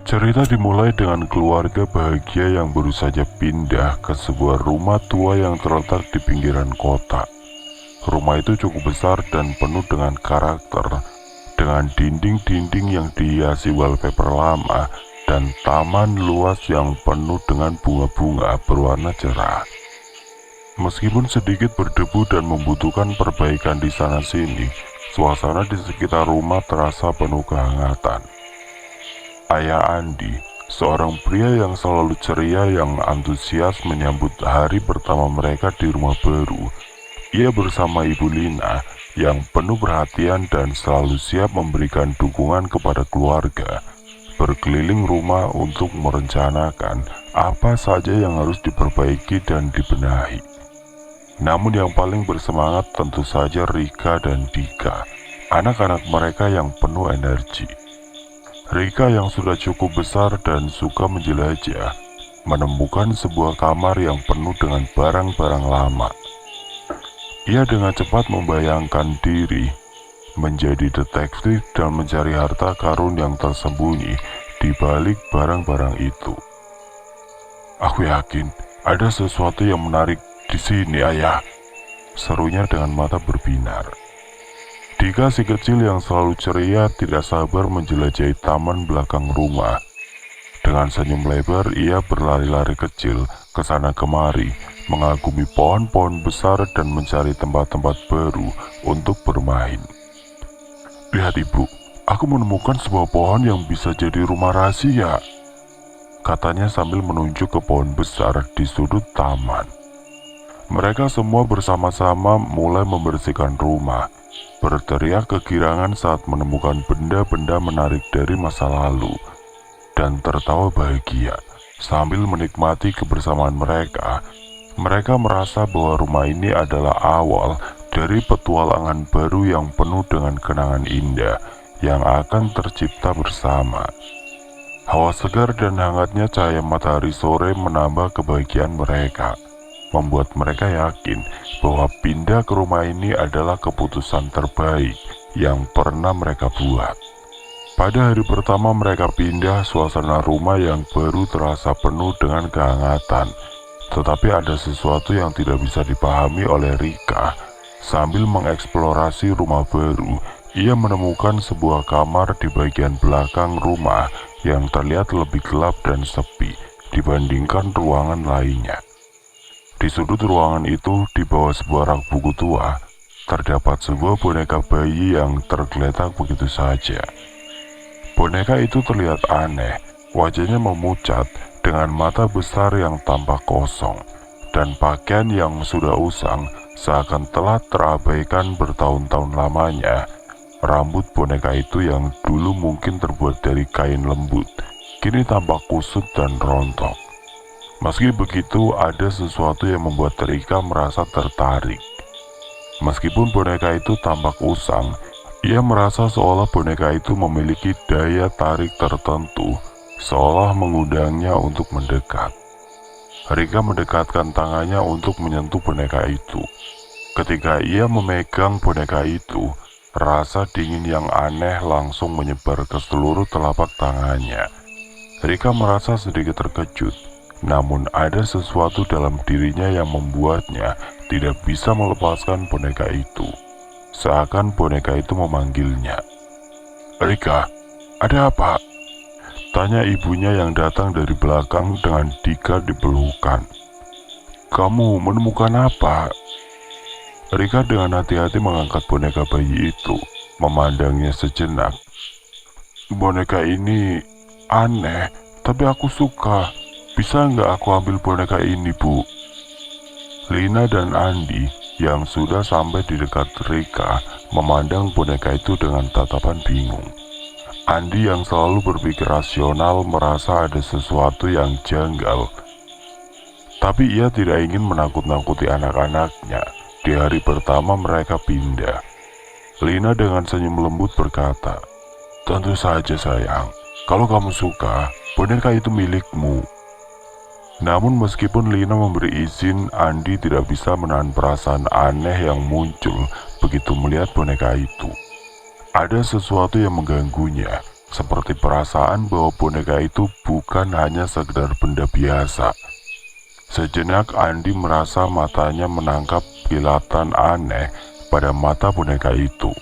Cerita dimulai dengan keluarga bahagia yang baru saja pindah ke sebuah rumah tua yang terletak di pinggiran kota. Rumah itu cukup besar dan penuh dengan karakter, dengan dinding-dinding yang dihiasi wallpaper lama dan taman luas yang penuh dengan bunga-bunga berwarna cerah. Meskipun sedikit berdebu dan membutuhkan perbaikan di sana-sini, suasana di sekitar rumah terasa penuh kehangatan. Ayah Andi, seorang pria yang selalu ceria yang antusias menyambut hari pertama mereka di rumah baru. Ia bersama Ibu Lina yang penuh perhatian dan selalu siap memberikan dukungan kepada keluarga, berkeliling rumah untuk merencanakan apa saja yang harus diperbaiki dan dibenahi. Namun yang paling bersemangat tentu saja Rika dan Dika, anak-anak mereka yang penuh energi. Rika yang sudah cukup besar dan suka menjelajah, menemukan sebuah kamar yang penuh dengan barang-barang lama. Ia dengan cepat membayangkan diri menjadi detektif dan mencari harta karun yang tersembunyi di balik barang-barang itu. "Aku yakin ada sesuatu yang menarik di sini, Ayah," serunya dengan mata berbinar. Dika si kecil yang selalu ceria tidak sabar menjelajahi taman belakang rumah. Dengan senyum lebar ia berlari-lari kecil ke sana kemari, mengagumi pohon-pohon besar dan mencari tempat-tempat baru untuk bermain. "Lihat Ibu, aku menemukan sebuah pohon yang bisa jadi rumah rahasia," katanya sambil menunjuk ke pohon besar di sudut taman. Mereka semua bersama-sama mulai membersihkan rumah, berteriak kegirangan saat menemukan benda-benda menarik dari masa lalu, dan tertawa bahagia sambil menikmati kebersamaan mereka. Mereka merasa bahwa rumah ini adalah awal dari petualangan baru yang penuh dengan kenangan indah yang akan tercipta bersama. Hawa segar dan hangatnya cahaya matahari sore menambah kebahagiaan mereka, membuat mereka yakin bahwa pindah ke rumah ini adalah keputusan terbaik yang pernah mereka buat. Pada hari pertama mereka pindah, suasana rumah yang baru terasa penuh dengan kehangatan. Tetapi ada sesuatu yang tidak bisa dipahami oleh Rika. Sambil mengeksplorasi rumah baru, ia menemukan sebuah kamar di bagian belakang rumah yang terlihat lebih gelap dan sepi dibandingkan ruangan lainnya. Di sudut ruangan itu, di bawah sebuah rak buku tua, terdapat sebuah boneka bayi yang tergeletak begitu saja. Boneka itu terlihat aneh, wajahnya memucat dengan mata besar yang tampak kosong, dan pakaian yang sudah usang seakan telah terabaikan bertahun-tahun lamanya. Rambut boneka itu yang dulu mungkin terbuat dari kain lembut, kini tampak kusut dan rontok. Meski begitu, ada sesuatu yang membuat Rika merasa tertarik. Meskipun boneka itu tampak usang, ia merasa seolah boneka itu memiliki daya tarik tertentu, seolah mengundangnya untuk mendekat. Rika mendekatkan tangannya untuk menyentuh boneka itu. Ketika ia memegang boneka itu, rasa dingin yang aneh langsung menyebar ke seluruh telapak tangannya. Rika merasa sedikit terkejut. Namun ada sesuatu dalam dirinya yang membuatnya tidak bisa melepaskan boneka itu. Seakan boneka itu memanggilnya. "Rika, ada apa?" tanya ibunya yang datang dari belakang dengan Dika di pelukan. "Kamu menemukan apa?" Rika dengan hati-hati mengangkat boneka bayi itu, memandangnya sejenak. "Boneka ini aneh, tapi aku suka. Bisa nggak aku ambil boneka ini, Bu?" Lina dan Andi yang sudah sampai di dekat Rika memandang boneka itu dengan tatapan bingung. Andi yang selalu berpikir rasional merasa ada sesuatu yang janggal. Tapi ia tidak ingin menakut-nakuti anak-anaknya di hari pertama mereka pindah. Lina dengan senyum lembut berkata, "Tentu saja sayang, kalau kamu suka, boneka itu milikmu." Namun meskipun Lina memberi izin, Andi tidak bisa menahan perasaan aneh yang muncul begitu melihat boneka itu. Ada sesuatu yang mengganggunya, seperti perasaan bahwa boneka itu bukan hanya sekedar benda biasa. Sejenak Andi merasa matanya menangkap kilatan aneh pada mata boneka itu.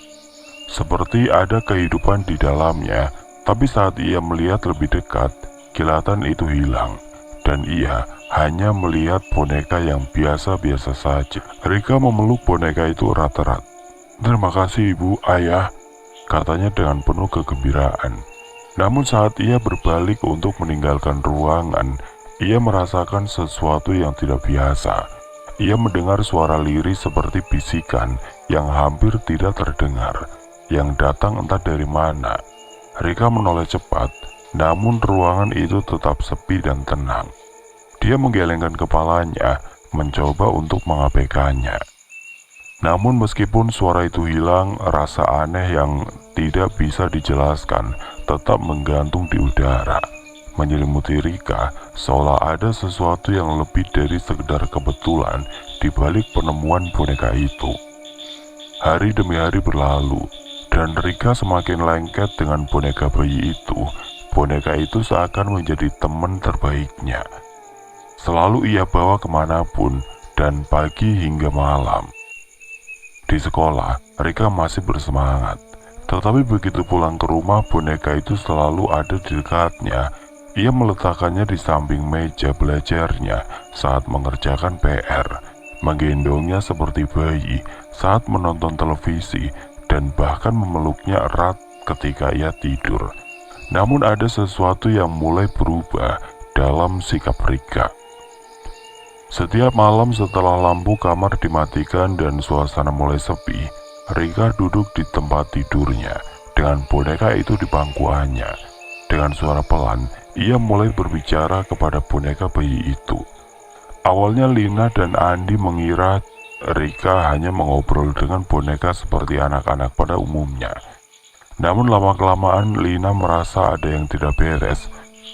Seperti ada kehidupan di dalamnya, tapi saat ia melihat lebih dekat, kilatan itu hilang, dan ia hanya melihat boneka yang biasa-biasa saja. Rika memeluk boneka itu erat-erat. "Terima kasih ibu, ayah," katanya dengan penuh kegembiraan. Namun saat ia berbalik untuk meninggalkan ruangan, ia merasakan sesuatu yang tidak biasa. Ia mendengar suara lirih seperti bisikan yang hampir tidak terdengar, yang datang entah dari mana. Rika menoleh cepat, namun ruangan itu tetap sepi dan tenang. Dia menggelengkan kepalanya, mencoba untuk mengabaikannya. Namun meskipun suara itu hilang, rasa aneh yang tidak bisa dijelaskan tetap menggantung di udara, menyelimuti Rika, seolah ada sesuatu yang lebih dari sekedar kebetulan di balik penemuan boneka itu. Hari demi hari berlalu, dan Rika semakin lengket dengan boneka bayi itu. Boneka itu seakan menjadi teman terbaiknya. Selalu ia bawa kemanapun, dan pagi hingga malam. Di sekolah, Rika masih bersemangat. Tetapi begitu pulang ke rumah, boneka itu selalu ada di dekatnya. Ia meletakkannya di samping meja belajarnya saat mengerjakan PR, menggendongnya seperti bayi saat menonton televisi, dan bahkan memeluknya erat ketika ia tidur. Namun ada sesuatu yang mulai berubah dalam sikap Rika. Setiap malam setelah lampu kamar dimatikan dan suasana mulai sepi, Rika duduk di tempat tidurnya dengan boneka itu di pangkuannya. Dengan suara pelan, ia mulai berbicara kepada boneka bayi itu. Awalnya Lina dan Andi mengira Rika hanya mengobrol dengan boneka seperti anak-anak pada umumnya. Namun lama-kelamaan Lina merasa ada yang tidak beres.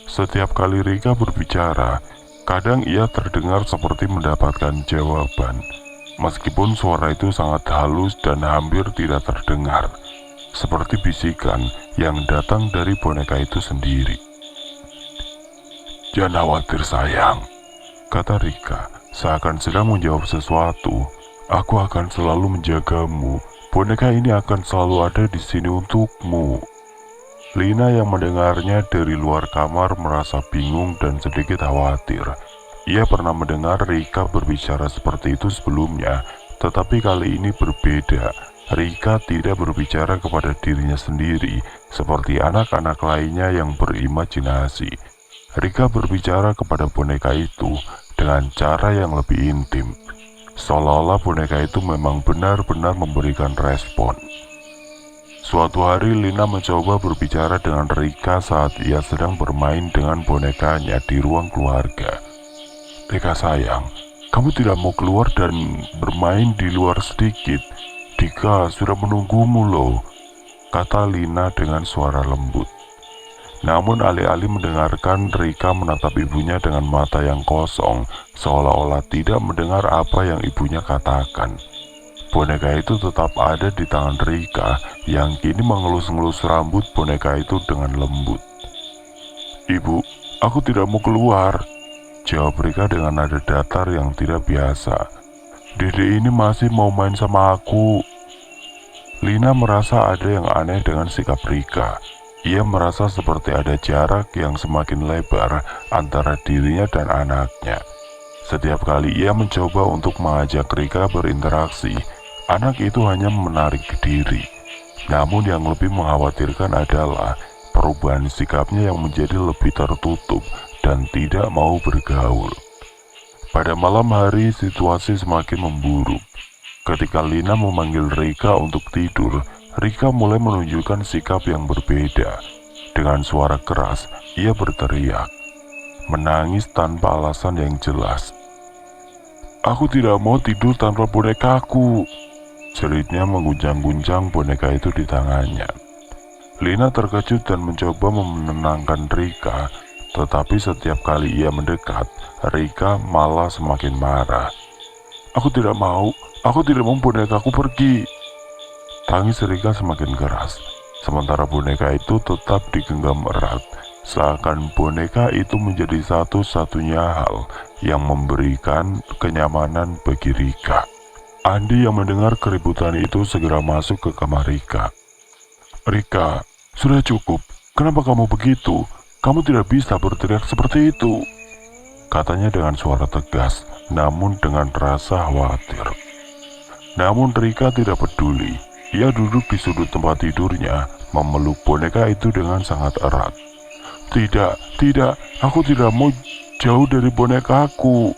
Setiap kali Rika berbicara, kadang ia terdengar seperti mendapatkan jawaban. Meskipun suara itu sangat halus dan hampir tidak terdengar, seperti bisikan yang datang dari boneka itu sendiri. "Jangan khawatir sayang," kata Rika, seakan sedang menjawab sesuatu. "Aku akan selalu menjagamu. Boneka ini akan selalu ada di sini untukmu." Lina yang mendengarnya dari luar kamar merasa bingung dan sedikit khawatir. Ia pernah mendengar Rika berbicara seperti itu sebelumnya, tetapi kali ini berbeda. Rika tidak berbicara kepada dirinya sendiri, seperti anak-anak lainnya yang berimajinasi. Rika berbicara kepada boneka itu dengan cara yang lebih intim, seolah-olah boneka itu memang benar-benar memberikan respon. Suatu hari Lina mencoba berbicara dengan Rika saat ia sedang bermain dengan bonekanya di ruang keluarga. "Rika sayang, kamu tidak mau keluar dan bermain di luar sedikit? Dika sudah menunggumu loh," kata Lina dengan suara lembut. Namun alih-alih mendengarkan, Rika menatap ibunya dengan mata yang kosong, seolah-olah tidak mendengar apa yang ibunya katakan. Boneka itu tetap ada di tangan Rika yang kini mengelus-ngelus rambut boneka itu dengan lembut. "Ibu, aku tidak mau keluar," jawab Rika dengan nada datar yang tidak biasa. "Dede ini masih mau main sama aku." Lina merasa ada yang aneh dengan sikap Rika. Ia merasa seperti ada jarak yang semakin lebar antara dirinya dan anaknya. Setiap kali ia mencoba untuk mengajak Rika berinteraksi, anak itu hanya menarik diri. Namun yang lebih mengkhawatirkan adalah perubahan sikapnya yang menjadi lebih tertutup dan tidak mau bergaul. Pada malam hari situasi semakin memburuk. Ketika Lina memanggil Rika untuk tidur, Rika mulai menunjukkan sikap yang berbeda. Dengan suara keras, ia berteriak, menangis tanpa alasan yang jelas. "Aku tidak mau tidur tanpa bonekaku," jeritnya mengguncang-guncang boneka itu di tangannya. Lina terkejut dan mencoba menenangkan Rika, tetapi setiap kali ia mendekat, Rika malah semakin marah. Aku tidak mau bonekaku pergi." Tangis Rika semakin keras. Sementara boneka itu tetap digenggam erat, seakan boneka itu menjadi satu-satunya hal yang memberikan kenyamanan bagi Rika. Andi yang mendengar keributan itu segera masuk ke kamar Rika. "Rika, sudah cukup. Kenapa kamu begitu? Kamu tidak bisa berteriak seperti itu," katanya dengan suara tegas, namun dengan rasa khawatir. Namun Rika tidak peduli. Ia duduk di sudut tempat tidurnya, memeluk boneka itu dengan sangat erat. Tidak, aku tidak mau jauh dari bonekaku."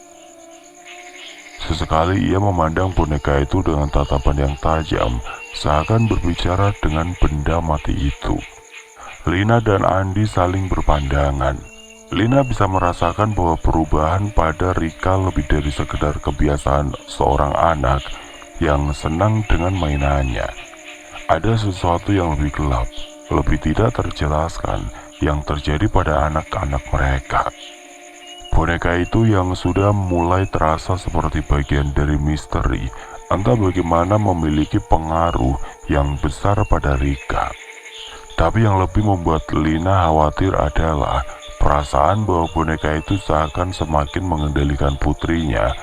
Sesekali ia memandang boneka itu dengan tatapan yang tajam, seakan berbicara dengan benda mati itu. Lina dan Andi saling berpandangan. Lina bisa merasakan bahwa perubahan pada Rika lebih dari sekedar kebiasaan seorang anak yang senang dengan mainannya. Ada sesuatu yang lebih gelap, lebih tidak terjelaskan yang terjadi pada anak-anak mereka. Boneka itu yang sudah mulai terasa seperti bagian dari misteri, entah bagaimana memiliki pengaruh yang besar pada Rika. Tapi yang lebih membuat Lina khawatir adalah perasaan bahwa boneka itu seakan semakin mengendalikan putrinya.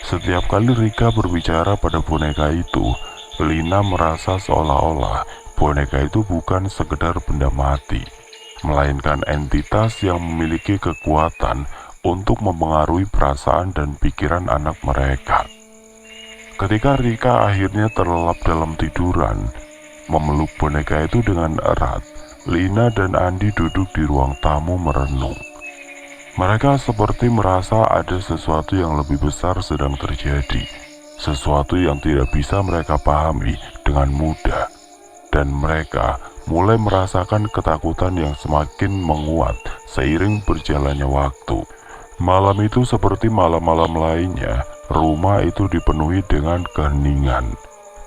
Setiap kali Rika berbicara pada boneka itu, Lina merasa seolah-olah boneka itu bukan sekedar benda mati, melainkan entitas yang memiliki kekuatan untuk mempengaruhi perasaan dan pikiran anak mereka. Ketika Rika akhirnya terlelap dalam tiduran, memeluk boneka itu dengan erat, Lina dan Andi duduk di ruang tamu merenung. Mereka seperti merasa ada sesuatu yang lebih besar sedang terjadi, sesuatu yang tidak bisa mereka pahami dengan mudah, dan mereka mulai merasakan ketakutan yang semakin menguat seiring berjalannya waktu. Malam itu seperti malam-malam lainnya, rumah itu dipenuhi dengan keheningan.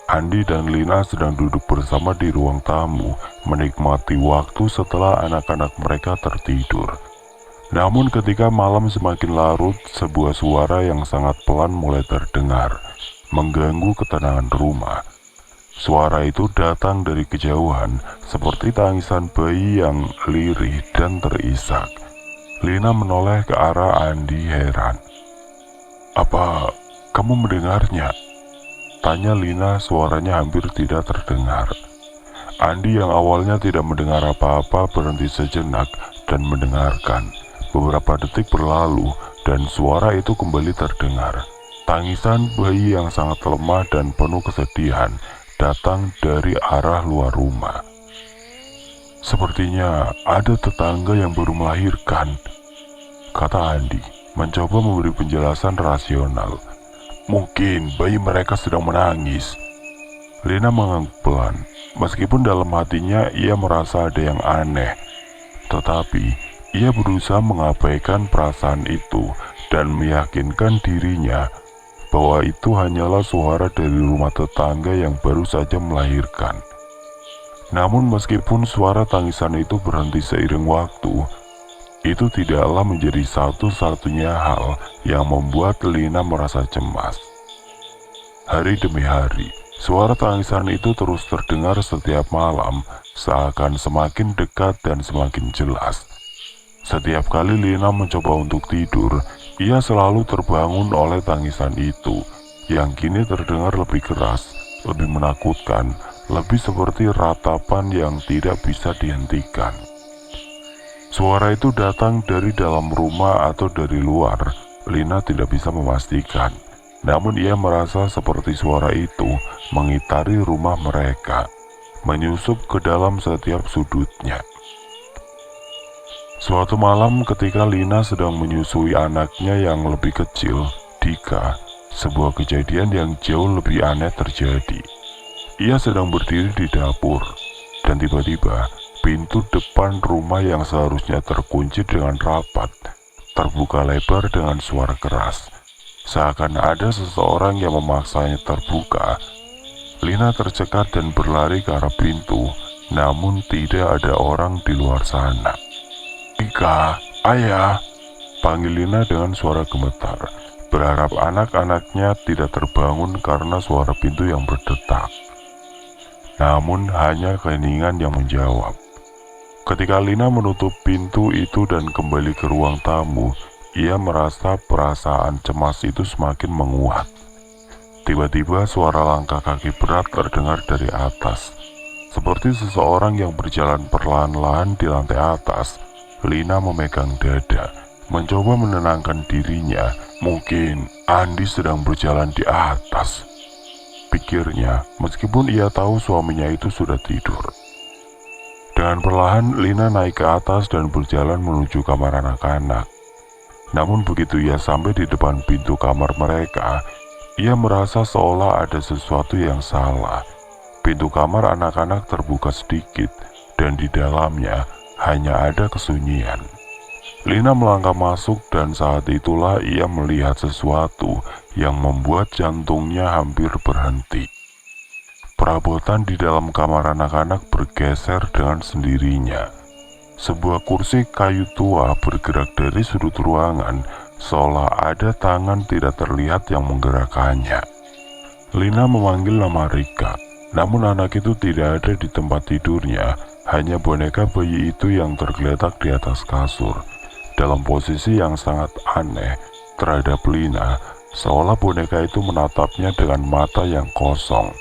Andi dan Lina sedang duduk bersama di ruang tamu, menikmati waktu setelah anak-anak mereka tertidur. Namun ketika malam semakin larut, sebuah suara yang sangat pelan mulai terdengar, mengganggu ketenangan rumah. Suara itu datang dari kejauhan, seperti tangisan bayi yang lirih dan terisak. Lina menoleh ke arah Andi heran. "Apa kamu mendengarnya?" tanya Lina, suaranya hampir tidak terdengar. Andi yang awalnya tidak mendengar apa-apa berhenti sejenak dan mendengarkan. Beberapa detik berlalu dan suara itu kembali terdengar. Tangisan bayi yang sangat lemah dan penuh kesedihan datang dari arah luar rumah. "Sepertinya ada tetangga yang baru melahirkan," kata Andi, mencoba memberi penjelasan rasional. "Mungkin bayi mereka sedang menangis." Lina mengangguk pelan, meskipun dalam hatinya ia merasa ada yang aneh. Tetapi ia berusaha mengabaikan perasaan itu dan meyakinkan dirinya bahwa itu hanyalah suara dari rumah tetangga yang baru saja melahirkan. Namun meskipun suara tangisan itu berhenti seiring waktu, itu tidaklah menjadi satu-satunya hal yang membuat Lina merasa cemas. Hari demi hari, suara tangisan itu terus terdengar setiap malam, seakan semakin dekat dan semakin jelas. Setiap kali Lina mencoba untuk tidur, ia selalu terbangun oleh tangisan itu, yang kini terdengar lebih keras, lebih menakutkan, lebih seperti ratapan yang tidak bisa dihentikan. Suara itu datang dari dalam rumah atau dari luar. Lina tidak bisa memastikan, namun ia merasa seperti suara itu mengitari rumah mereka, menyusup ke dalam setiap sudutnya. Suatu malam ketika Lina sedang menyusui anaknya yang lebih kecil, Dika, sebuah kejadian yang jauh lebih aneh terjadi. Ia sedang berdiri di dapur, dan tiba-tiba pintu depan rumah yang seharusnya terkunci dengan rapat terbuka lebar dengan suara keras. Seakan ada seseorang yang memaksanya terbuka. Lina tercekat dan berlari ke arah pintu, namun tidak ada orang di luar sana. "Dika, ayah!" panggil Lina dengan suara gemetar, berharap anak-anaknya tidak terbangun karena suara pintu yang berdetak. namun hanya keheningan yang menjawab. Ketika Lina menutup pintu itu dan kembali ke ruang tamu, ia merasa perasaan cemas itu semakin menguat. Tiba-tiba suara langkah kaki berat terdengar dari atas. Seperti seseorang yang berjalan perlahan-lahan di lantai atas, Lina memegang dada, mencoba menenangkan dirinya. Mungkin Andi sedang berjalan di atas, pikirnya, meskipun ia tahu suaminya itu sudah tidur. Dengan perlahan, Lina naik ke atas dan berjalan menuju kamar anak-anak. Namun begitu ia sampai di depan pintu kamar mereka, ia merasa seolah ada sesuatu yang salah. Pintu kamar anak-anak terbuka sedikit, dan di dalamnya hanya ada kesunyian. Lina melangkah masuk dan saat itulah ia melihat sesuatu yang membuat jantungnya hampir berhenti. Perabotan di dalam kamar anak-anak bergeser dengan sendirinya. Sebuah kursi kayu tua bergerak dari sudut ruangan, seolah ada tangan tidak terlihat yang menggerakkannya. Lina memanggil nama Rika, namun anak itu tidak ada di tempat tidurnya, hanya boneka bayi itu yang tergeletak di atas kasur, dalam posisi yang sangat aneh terhadap Lina, seolah boneka itu menatapnya dengan mata yang kosong.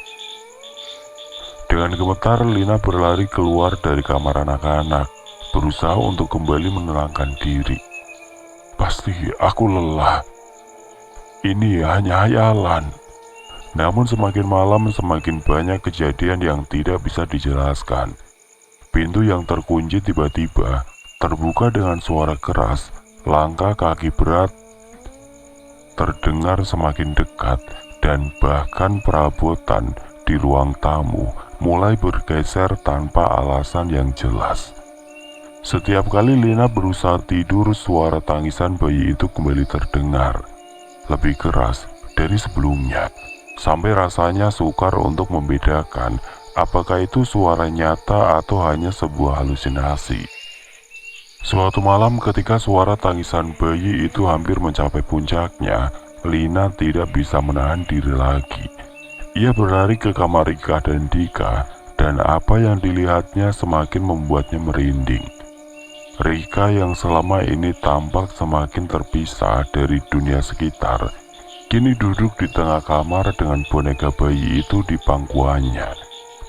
Dengan gemetar, Lina berlari keluar dari kamar anak-anak, berusaha untuk kembali menenangkan diri. Pasti aku lelah. Ini hanya hayalan. Namun semakin malam semakin banyak kejadian yang tidak bisa dijelaskan. Pintu yang terkunci tiba-tiba terbuka dengan suara keras. Langkah kaki berat terdengar semakin dekat, dan bahkan perabotan di ruang tamu mulai bergeser tanpa alasan yang jelas. Setiap kali Lina berusaha tidur, suara tangisan bayi itu kembali terdengar, lebih keras dari sebelumnya, sampai rasanya sukar untuk membedakan apakah itu suara nyata atau hanya sebuah halusinasi. Suatu malam ketika suara tangisan bayi itu hampir mencapai puncaknya, Lina tidak bisa menahan diri lagi. Ia berlari ke kamar Rika dan Dika, dan apa yang dilihatnya semakin membuatnya merinding. Rika yang selama ini tampak semakin terpisah dari dunia sekitar, kini duduk di tengah kamar dengan boneka bayi itu di pangkuannya,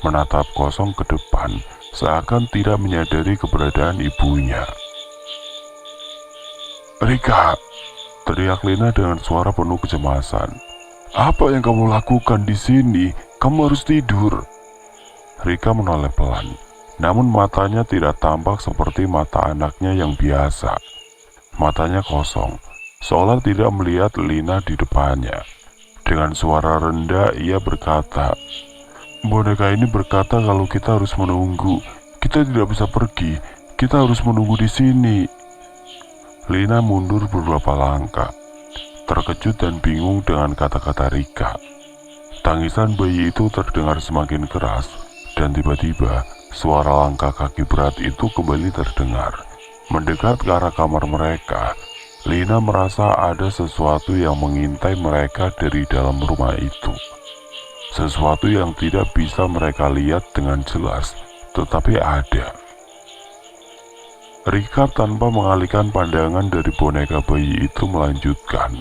menatap kosong ke depan, seakan tidak menyadari keberadaan ibunya. "Rika!" teriak Lina dengan suara penuh kecemasan. "Apa yang kamu lakukan di sini? Kamu harus tidur." Rika menoleh pelan, namun matanya tidak tampak seperti mata anaknya yang biasa. Matanya kosong, seolah tidak melihat Lina di depannya. Dengan suara rendah ia berkata, "Boneka ini berkata kalau kita harus menunggu. Kita tidak bisa pergi. Kita harus menunggu di sini." Lina mundur beberapa langkah, terkejut dan bingung dengan kata-kata Rika. Tangisan bayi itu terdengar semakin keras, dan tiba-tiba suara langkah kaki berat itu kembali terdengar, mendekat ke arah kamar mereka. Lina merasa ada sesuatu yang mengintai mereka dari dalam rumah itu. Sesuatu yang tidak bisa mereka lihat dengan jelas, tetapi ada. Rika tanpa mengalihkan pandangan dari boneka bayi itu melanjutkan,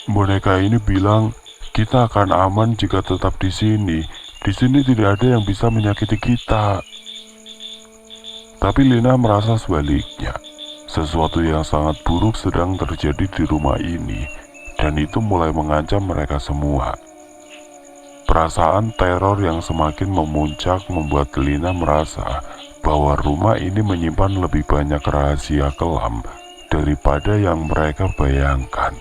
"Boneka ini bilang kita akan aman jika tetap di sini. Di sini tidak ada yang bisa menyakiti kita." Tapi Lina merasa sebaliknya. Sesuatu yang sangat buruk sedang terjadi di rumah ini, dan itu mulai mengancam mereka semua. Perasaan teror yang semakin memuncak membuat Lina merasa bahwa rumah ini menyimpan lebih banyak rahasia kelam daripada yang mereka bayangkan.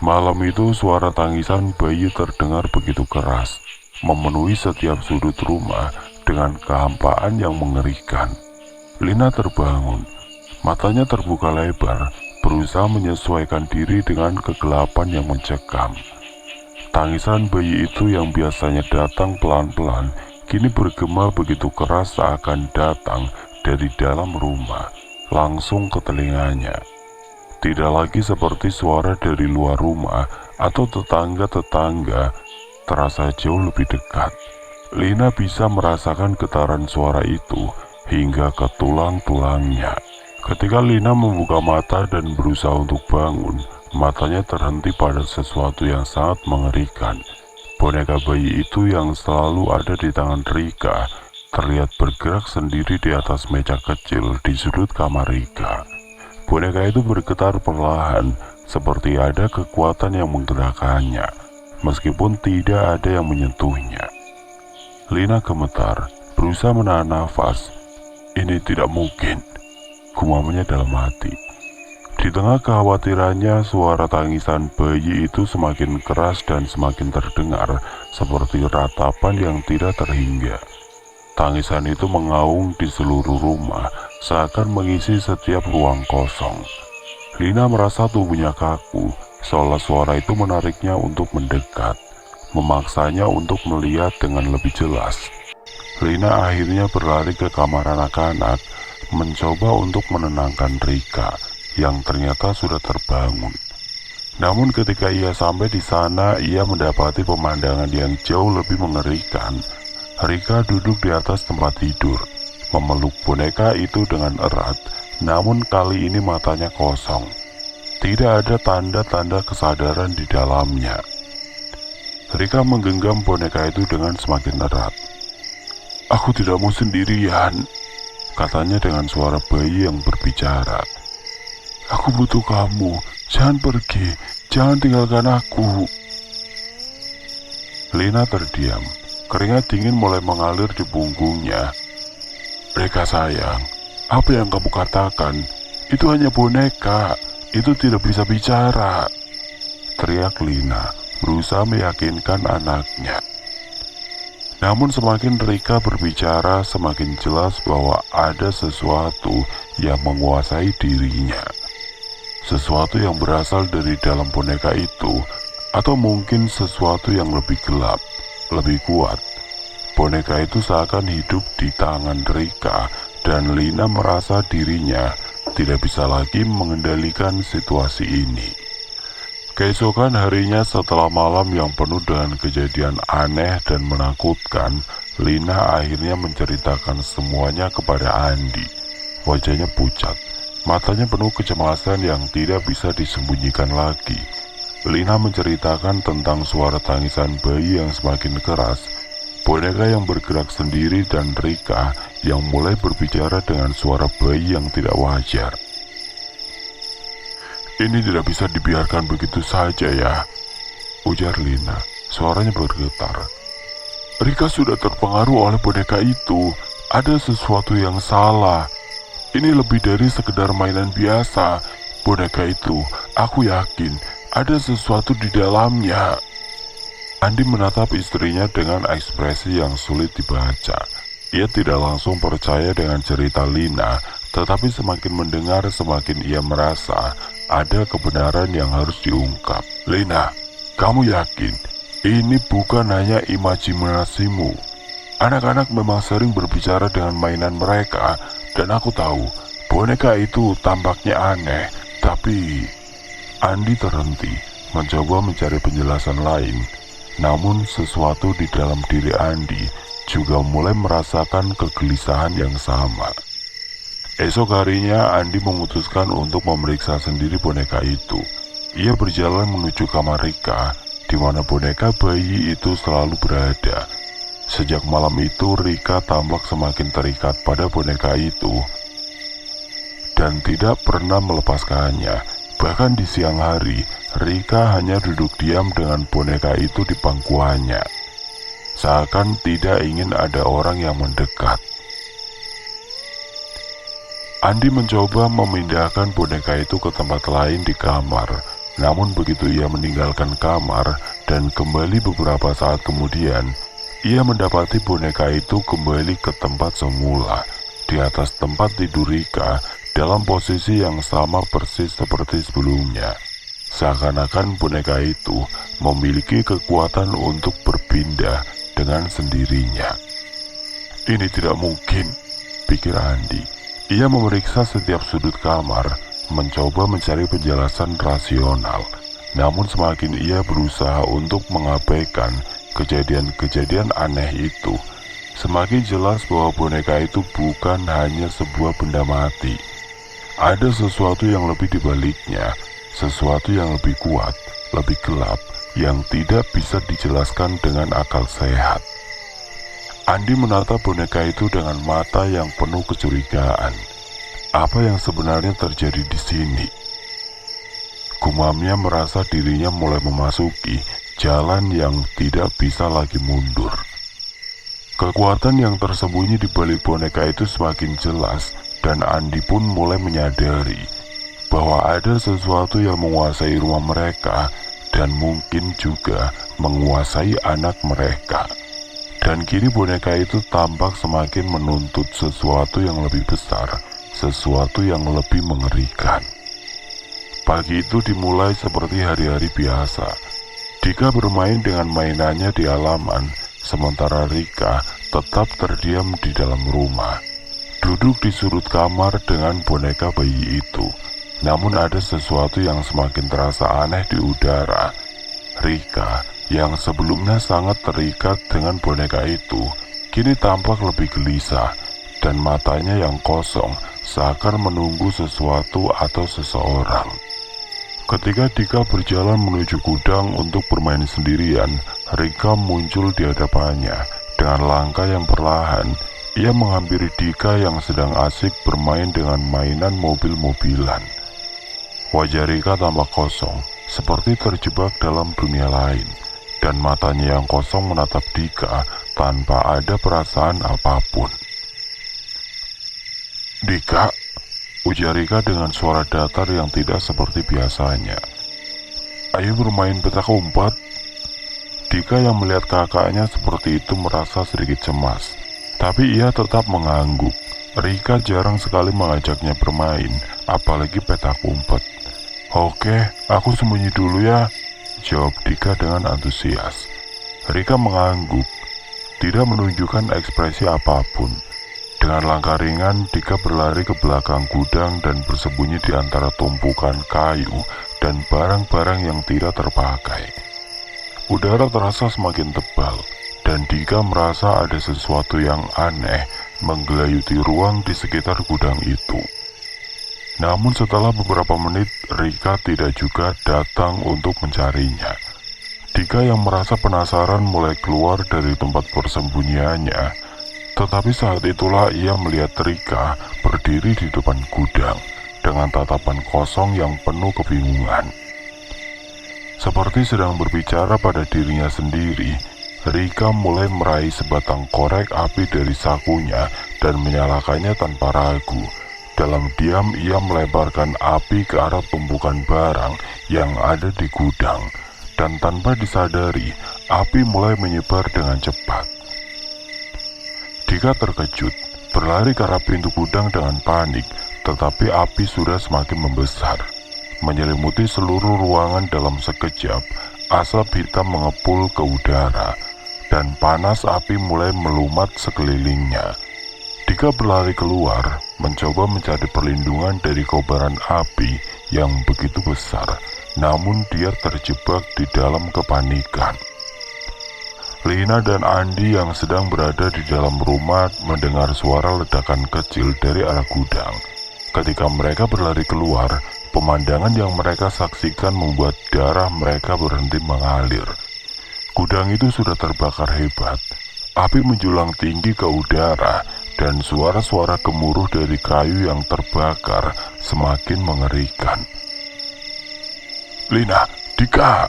Malam itu suara tangisan bayi terdengar begitu keras, memenuhi setiap sudut rumah dengan kehampaan yang mengerikan. Lina terbangun, matanya terbuka lebar, berusaha menyesuaikan diri dengan kegelapan yang mencekam. Tangisan bayi itu yang biasanya datang pelan-pelan, kini bergema begitu keras seakan datang dari dalam rumah, langsung ke telinganya. Tidak lagi seperti suara dari luar rumah atau tetangga-tetangga, terasa jauh lebih dekat. Lina bisa merasakan getaran suara itu hingga ke tulang-tulangnya. Ketika Lina membuka mata dan berusaha untuk bangun, matanya terhenti pada sesuatu yang sangat mengerikan. Boneka bayi itu yang selalu ada di tangan Rika terlihat bergerak sendiri di atas meja kecil di sudut kamar Rika. Boneka itu bergetar perlahan, seperti ada kekuatan yang menggerakkannya, meskipun tidak ada yang menyentuhnya. Lina gemetar, berusaha menahan nafas. Ini tidak mungkin, gumamnya dalam hati. Di tengah kekhawatirannya, suara tangisan bayi itu semakin keras dan semakin terdengar, seperti ratapan yang tidak terhingga. Tangisan itu mengaung di seluruh rumah, seakan mengisi setiap ruang kosong. Lina merasa tubuhnya kaku, seolah suara itu menariknya untuk mendekat, memaksanya untuk melihat dengan lebih jelas. Lina akhirnya berlari ke kamar anak-anak, mencoba untuk menenangkan Rika yang ternyata sudah terbangun. Namun ketika ia sampai di sana, ia mendapati pemandangan yang jauh lebih mengerikan. Rika duduk di atas tempat tidur, memeluk boneka itu dengan erat, namun kali ini matanya kosong. Tidak ada tanda-tanda kesadaran di dalamnya. Rika menggenggam boneka itu dengan semakin erat. "Aku tidak mau sendirian," katanya dengan suara bayi yang berbicara. "Aku butuh kamu, jangan pergi, jangan tinggalkan aku." Lina terdiam, keringat dingin mulai mengalir di punggungnya. "Rika sayang, apa yang kamu katakan? Itu hanya boneka, itu tidak bisa bicara," teriak Lina, berusaha meyakinkan anaknya. Namun semakin Rika berbicara, semakin jelas bahwa ada sesuatu yang menguasai dirinya. Sesuatu yang berasal dari dalam boneka itu, atau mungkin sesuatu yang lebih gelap, lebih kuat. Boneka itu seakan hidup di tangan Rika, dan Lina merasa dirinya tidak bisa lagi mengendalikan situasi ini. Keesokan harinya, setelah malam yang penuh dengan kejadian aneh dan menakutkan, Lina akhirnya menceritakan semuanya kepada Andi. Wajahnya pucat, matanya penuh kecemasan yang tidak bisa disembunyikan lagi. Lina menceritakan tentang suara tangisan bayi yang semakin keras, boneka yang bergerak sendiri, dan Rika yang mulai berbicara dengan suara bayi yang tidak wajar. "Ini tidak bisa dibiarkan begitu saja ya," ujar Lina, suaranya bergetar. "Rika sudah terpengaruh oleh boneka itu. Ada sesuatu yang salah. Ini lebih dari sekedar mainan biasa. Boneka itu, aku yakin, ada sesuatu di dalamnya." Andi menatap istrinya dengan ekspresi yang sulit dibaca. Ia tidak langsung percaya dengan cerita Lina, tetapi semakin mendengar semakin ia merasa ada kebenaran yang harus diungkap. "Lina, kamu yakin ini bukan hanya imajinasimu? Anak-anak memang sering berbicara dengan mainan mereka, dan aku tahu boneka itu tampaknya aneh, tapi..." Andi terhenti, mencoba mencari penjelasan lain. Namun sesuatu di dalam diri Andi juga mulai merasakan kegelisahan yang sama. Esok harinya, Andi memutuskan untuk memeriksa sendiri boneka itu. Ia berjalan menuju kamar Rika, di mana boneka bayi itu selalu berada. Sejak malam itu, Rika tampak semakin terikat pada boneka itu dan tidak pernah melepaskannya. Bahkan di siang hari, Rika hanya duduk diam dengan boneka itu di pangkuannya, seakan tidak ingin ada orang yang mendekat. Andi mencoba memindahkan boneka itu ke tempat lain di kamar. Namun begitu ia meninggalkan kamar dan kembali beberapa saat kemudian, ia mendapati boneka itu kembali ke tempat semula, di atas tempat tidur Rika, dalam posisi yang sama persis seperti sebelumnya. Seakan-akan boneka itu memiliki kekuatan untuk berpindah dengan sendirinya. "Ini tidak mungkin," pikir Andi. Ia memeriksa setiap sudut kamar, mencoba mencari penjelasan rasional. Namun semakin ia berusaha untuk mengabaikan kejadian-kejadian aneh itu, semakin jelas bahwa boneka itu bukan hanya sebuah benda mati. Ada sesuatu yang lebih dibaliknya, sesuatu yang lebih kuat, lebih gelap, yang tidak bisa dijelaskan dengan akal sehat. Andi menatap boneka itu dengan mata yang penuh kecurigaan. Apa yang sebenarnya terjadi di sini? Gumamnya merasa dirinya mulai memasuki jalan yang tidak bisa lagi mundur. Kekuatan yang tersembunyi di balik boneka itu semakin jelas, dan Andi pun mulai menyadari bahwa ada sesuatu yang menguasai rumah mereka dan mungkin juga menguasai anak mereka. Dan kini boneka itu tampak semakin menuntut sesuatu yang lebih besar, sesuatu yang lebih mengerikan. Pagi itu dimulai seperti hari-hari biasa. Dika bermain dengan mainannya di halaman, sementara Rika tetap terdiam di dalam rumah, duduk di sudut kamar dengan boneka bayi itu. Namun ada sesuatu yang semakin terasa aneh di udara. Rika, yang sebelumnya sangat terikat dengan boneka itu, kini tampak lebih gelisah, dan matanya yang kosong seakan menunggu sesuatu atau seseorang. Ketika Dika berjalan menuju gudang untuk bermain sendirian, Rika muncul di hadapannya. Dengan langkah yang perlahan, ia menghampiri Dika yang sedang asik bermain dengan mainan mobil-mobilan. Wajah Rika tampak kosong, seperti terjebak dalam dunia lain, dan matanya yang kosong menatap Dika tanpa ada perasaan apapun. "Dika," ujar Rika dengan suara datar yang tidak seperti biasanya. "Ayo bermain petak umpet." Dika yang melihat kakaknya seperti itu merasa sedikit cemas, tapi ia tetap mengangguk. Rika jarang sekali mengajaknya bermain, apalagi petak umpet. "Oke, aku sembunyi dulu ya," jawab Dika dengan antusias. Rika mengangguk, tidak menunjukkan ekspresi apapun. Dengan langkah ringan, Dika berlari ke belakang gudang dan bersembunyi di antara tumpukan kayu dan barang-barang yang tidak terpakai. Udara terasa semakin tebal, dan Dika merasa ada sesuatu yang aneh menggelayuti ruang di sekitar gudang itu. Namun setelah beberapa menit, Rika tidak juga datang untuk mencarinya. Dika yang merasa penasaran mulai keluar dari tempat persembunyiannya. Tetapi saat itulah ia melihat Rika berdiri di depan gudang dengan tatapan kosong yang penuh kebingungan. Seperti sedang berbicara pada dirinya sendiri, Rika mulai meraih sebatang korek api dari sakunya dan menyalakannya tanpa ragu. Dalam diam ia melebarkan api ke arah tumpukan barang yang ada di gudang, dan tanpa disadari, api mulai menyebar dengan cepat. Dika terkejut, berlari ke arah pintu gudang dengan panik, tetapi api sudah semakin membesar. Menyelimuti seluruh ruangan dalam sekejap, asap hitam mengepul ke udara, dan panas api mulai melumat sekelilingnya. Dika berlari keluar, mencoba mencari perlindungan dari kobaran api yang begitu besar, namun dia terjebak di dalam kepanikan. Lina dan Andi yang sedang berada di dalam rumah mendengar suara ledakan kecil dari arah gudang. Ketika mereka berlari keluar, pemandangan yang mereka saksikan membuat darah mereka berhenti mengalir. Gudang itu sudah terbakar hebat. Api menjulang tinggi ke udara, dan suara-suara gemuruh dari kayu yang terbakar semakin mengerikan. "Lina, Dika!"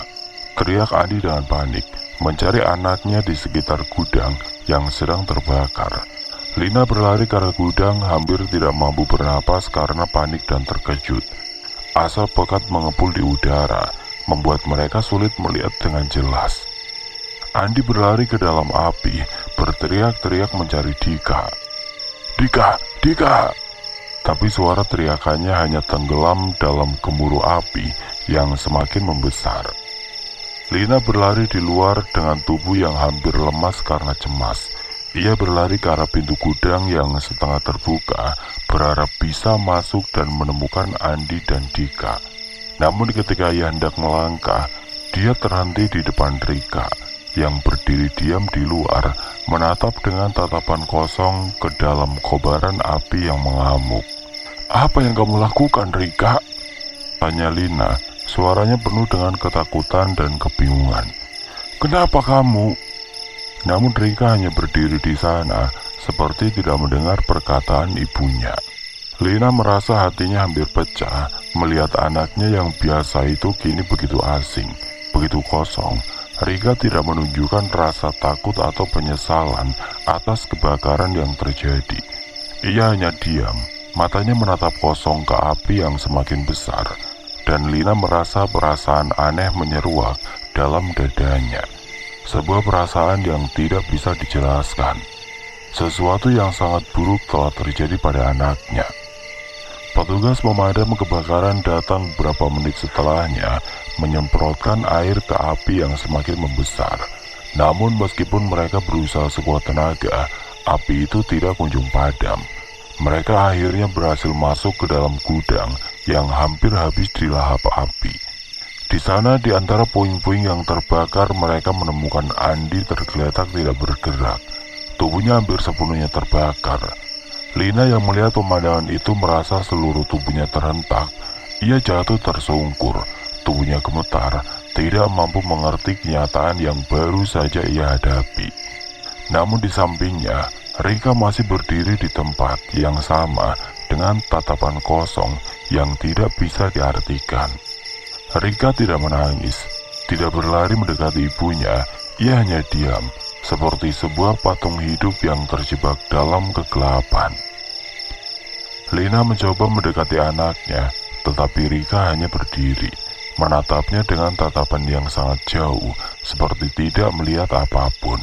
teriak Andi dengan panik, mencari anaknya di sekitar gudang yang sedang terbakar. Lina berlari ke arah gudang, hampir tidak mampu bernapas karena panik dan terkejut. Asap pekat mengepul di udara, membuat mereka sulit melihat dengan jelas. Andi berlari ke dalam api, berteriak-teriak mencari Dika. "Dika! Dika!" Tapi suara teriakannya hanya tenggelam dalam gemuruh api yang semakin membesar. Lina berlari di luar dengan tubuh yang hampir lemas karena cemas. Ia berlari ke arah pintu gudang yang setengah terbuka, berharap bisa masuk dan menemukan Andi dan Dika. Namun ketika ia hendak melangkah, dia terhenti di depan Rika. yang berdiri diam di luar menatap dengan tatapan kosong ke dalam kobaran api yang mengamuk. "Apa yang kamu lakukan, Rika?" tanya Lina, suaranya penuh dengan ketakutan dan kebingungan. "Kenapa kamu?" Namun Rika hanya berdiri di sana, seperti tidak mendengar perkataan ibunya. Lina merasa hatinya hampir pecah melihat anaknya yang biasa itu kini begitu asing, begitu kosong. Rika tidak menunjukkan rasa takut atau penyesalan atas kebakaran yang terjadi. Ia hanya diam, matanya menatap kosong ke api yang semakin besar, dan Lina merasa perasaan aneh menyeruak dalam dadanya. Sebuah perasaan yang tidak bisa dijelaskan. Sesuatu yang sangat buruk telah terjadi pada anaknya. Petugas pemadam kebakaran datang beberapa menit setelahnya, menyemprotkan air ke api yang semakin membesar. Namun meskipun mereka berusaha sekuat tenaga, api itu tidak kunjung padam. Mereka akhirnya berhasil masuk ke dalam gudang yang hampir habis dilahap api. Di sana, di antara puing-puing yang terbakar, mereka menemukan Andi tergeletak tidak bergerak. Tubuhnya hampir sepenuhnya terbakar. Lina yang melihat pemandangan itu merasa seluruh tubuhnya terhentak. Ia jatuh tersungkur, tubuhnya gemetar, tidak mampu mengerti kenyataan yang baru saja ia hadapi. Namun di sampingnya, Rika masih berdiri di tempat yang sama dengan tatapan kosong yang tidak bisa diartikan. Rika tidak menangis, tidak berlari mendekati ibunya, ia hanya diam, seperti sebuah patung hidup yang terjebak dalam kegelapan. Lina mencoba mendekati anaknya, tetapi Rika hanya berdiri, menatapnya dengan tatapan yang sangat jauh, seperti tidak melihat apapun.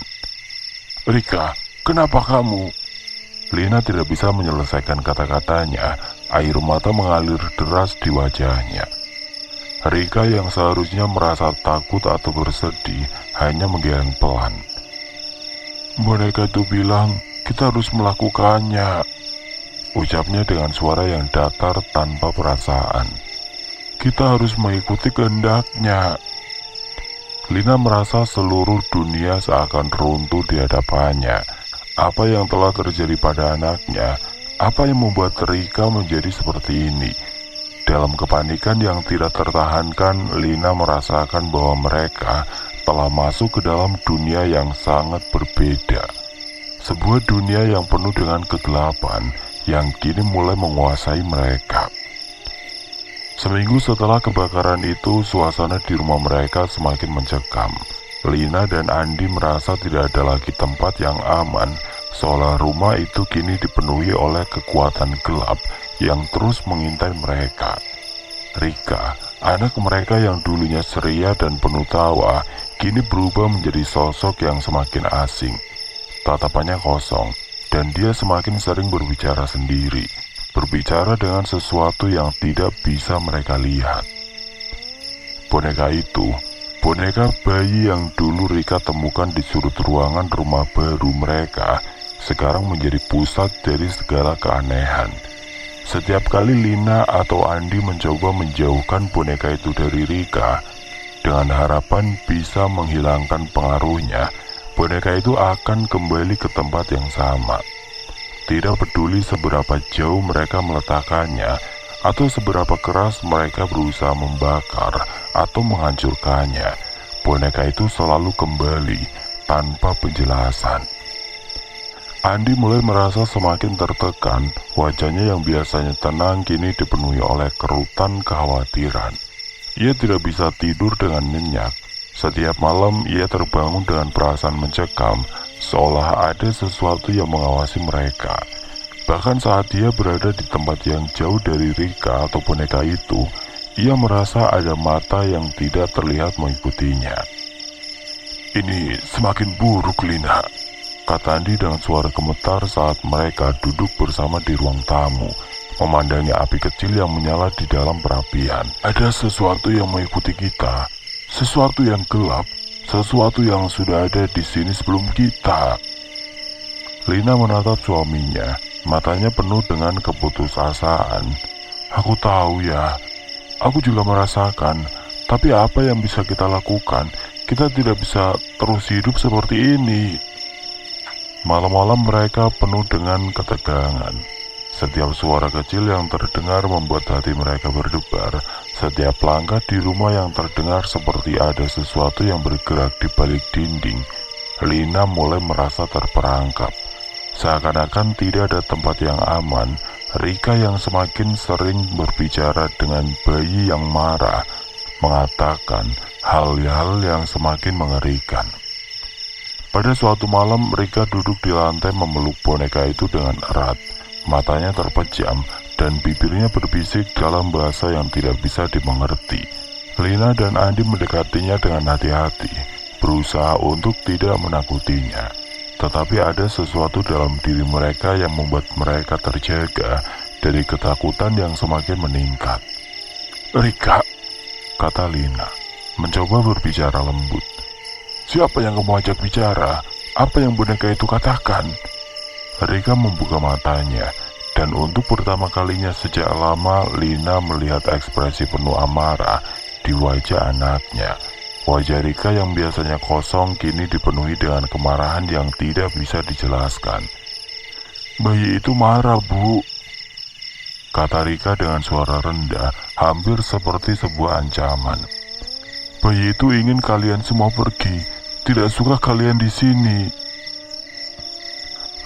"Rika, kenapa kamu?" Lina tidak bisa menyelesaikan kata-katanya, air mata mengalir deras di wajahnya. Rika yang seharusnya merasa takut atau bersedih, hanya menggeleng pelan. "Boneka itu bilang kita harus melakukannya," ucapnya dengan suara yang datar tanpa perasaan. "Kita harus mengikuti kehendaknya." Lina merasa seluruh dunia seakan runtuh di hadapannya. Apa yang telah terjadi pada anaknya? Apa yang membuat Rika menjadi seperti ini? Dalam kepanikan yang tidak tertahankan, Lina merasakan bahwa mereka telah masuk ke dalam dunia yang sangat berbeda. Sebuah dunia yang penuh dengan kegelapan yang kini mulai menguasai mereka. Seminggu setelah kebakaran itu, suasana di rumah mereka semakin mencekam. Lina dan Andi merasa tidak ada lagi tempat yang aman, seolah rumah itu kini dipenuhi oleh kekuatan gelap yang terus mengintai mereka. Rika, anak mereka yang dulunya ceria dan penuh tawa, kini berubah menjadi sosok yang semakin asing. Tatapannya kosong, dan dia semakin sering berbicara sendiri, berbicara dengan sesuatu yang tidak bisa mereka lihat. Boneka itu, boneka bayi yang dulu Rika temukan di sudut ruangan rumah baru mereka, sekarang menjadi pusat dari segala keanehan. Setiap kali Lina atau Andi mencoba menjauhkan boneka itu dari Rika, dengan harapan bisa menghilangkan pengaruhnya, boneka itu akan kembali ke tempat yang sama. Tidak peduli seberapa jauh mereka meletakkannya, atau seberapa keras mereka berusaha membakar atau menghancurkannya, boneka itu selalu kembali tanpa penjelasan. Andi mulai merasa semakin tertekan, wajahnya yang biasanya tenang kini dipenuhi oleh kerutan kekhawatiran. Ia tidak bisa tidur dengan nyenyak. Setiap malam ia terbangun dengan perasaan mencekam, seolah ada sesuatu yang mengawasi mereka. Bahkan saat dia berada di tempat yang jauh dari Rika atau boneka itu, ia merasa ada mata yang tidak terlihat mengikutinya. "Ini semakin buruk, Lina," kata Andi dengan suara gemetar saat mereka duduk bersama di ruang tamu, memandangi api kecil yang menyala di dalam perapian. "Ada sesuatu yang mengikuti kita, sesuatu yang gelap, sesuatu yang sudah ada di sini sebelum kita." Lina menatap suaminya, matanya penuh dengan keputusasaan. "Aku tahu ya, aku juga merasakan, tapi apa yang bisa kita lakukan? Kita tidak bisa terus hidup seperti ini. Malam-malam mereka penuh dengan ketegangan. Setiap suara kecil yang terdengar membuat hati mereka berdebar. Setiap langkah di rumah yang terdengar seperti ada sesuatu yang bergerak di balik dinding. Lina mulai merasa terperangkap. Seakan-akan tidak ada tempat yang aman. Rika yang semakin sering berbicara dengan bayi yang marah, mengatakan hal-hal yang semakin mengerikan. Pada suatu malam, Rika duduk di lantai memeluk boneka itu dengan erat. Matanya terpejam dan bibirnya berbisik dalam bahasa yang tidak bisa dimengerti. Lina dan Andi mendekatinya dengan hati-hati, berusaha untuk tidak menakutinya. Tetapi ada sesuatu dalam diri mereka yang membuat mereka terjaga dari ketakutan yang semakin meningkat. "Rika," kata Lina, mencoba berbicara lembut. "Siapa yang kamu ajak bicara? Apa yang boneka itu katakan?" Rika membuka matanya, dan untuk pertama kalinya sejak lama Lina melihat ekspresi penuh amarah di wajah anaknya. Wajah Rika yang biasanya kosong kini dipenuhi dengan kemarahan yang tidak bisa dijelaskan. "Bayi itu marah, Bu," kata Rika dengan suara rendah, hampir seperti sebuah ancaman. "Bayi itu ingin kalian semua pergi, tidak suka kalian di sini."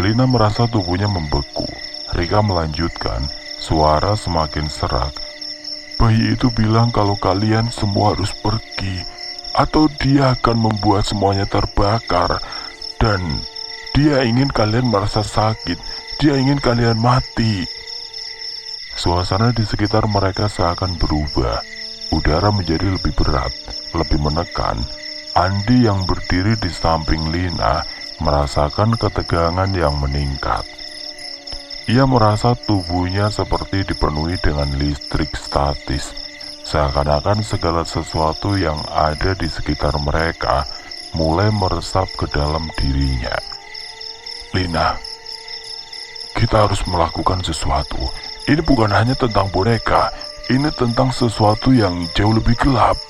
Lina merasa tubuhnya membeku. Rika melanjutkan, suara semakin serak. "Bayi itu bilang kalau kalian semua harus pergi, atau dia akan membuat semuanya terbakar. Dan dia ingin kalian merasa sakit, dia ingin kalian mati." Suasana di sekitar mereka seakan berubah. Udara menjadi lebih berat, lebih menekan. Andi yang berdiri di samping Lina merasakan ketegangan yang meningkat. Ia merasa tubuhnya seperti dipenuhi dengan listrik statis. Seakan-akan segala sesuatu yang ada di sekitar mereka mulai meresap ke dalam dirinya. "Lina, kita harus melakukan sesuatu. Ini bukan hanya tentang boneka, ini tentang sesuatu yang jauh lebih gelap."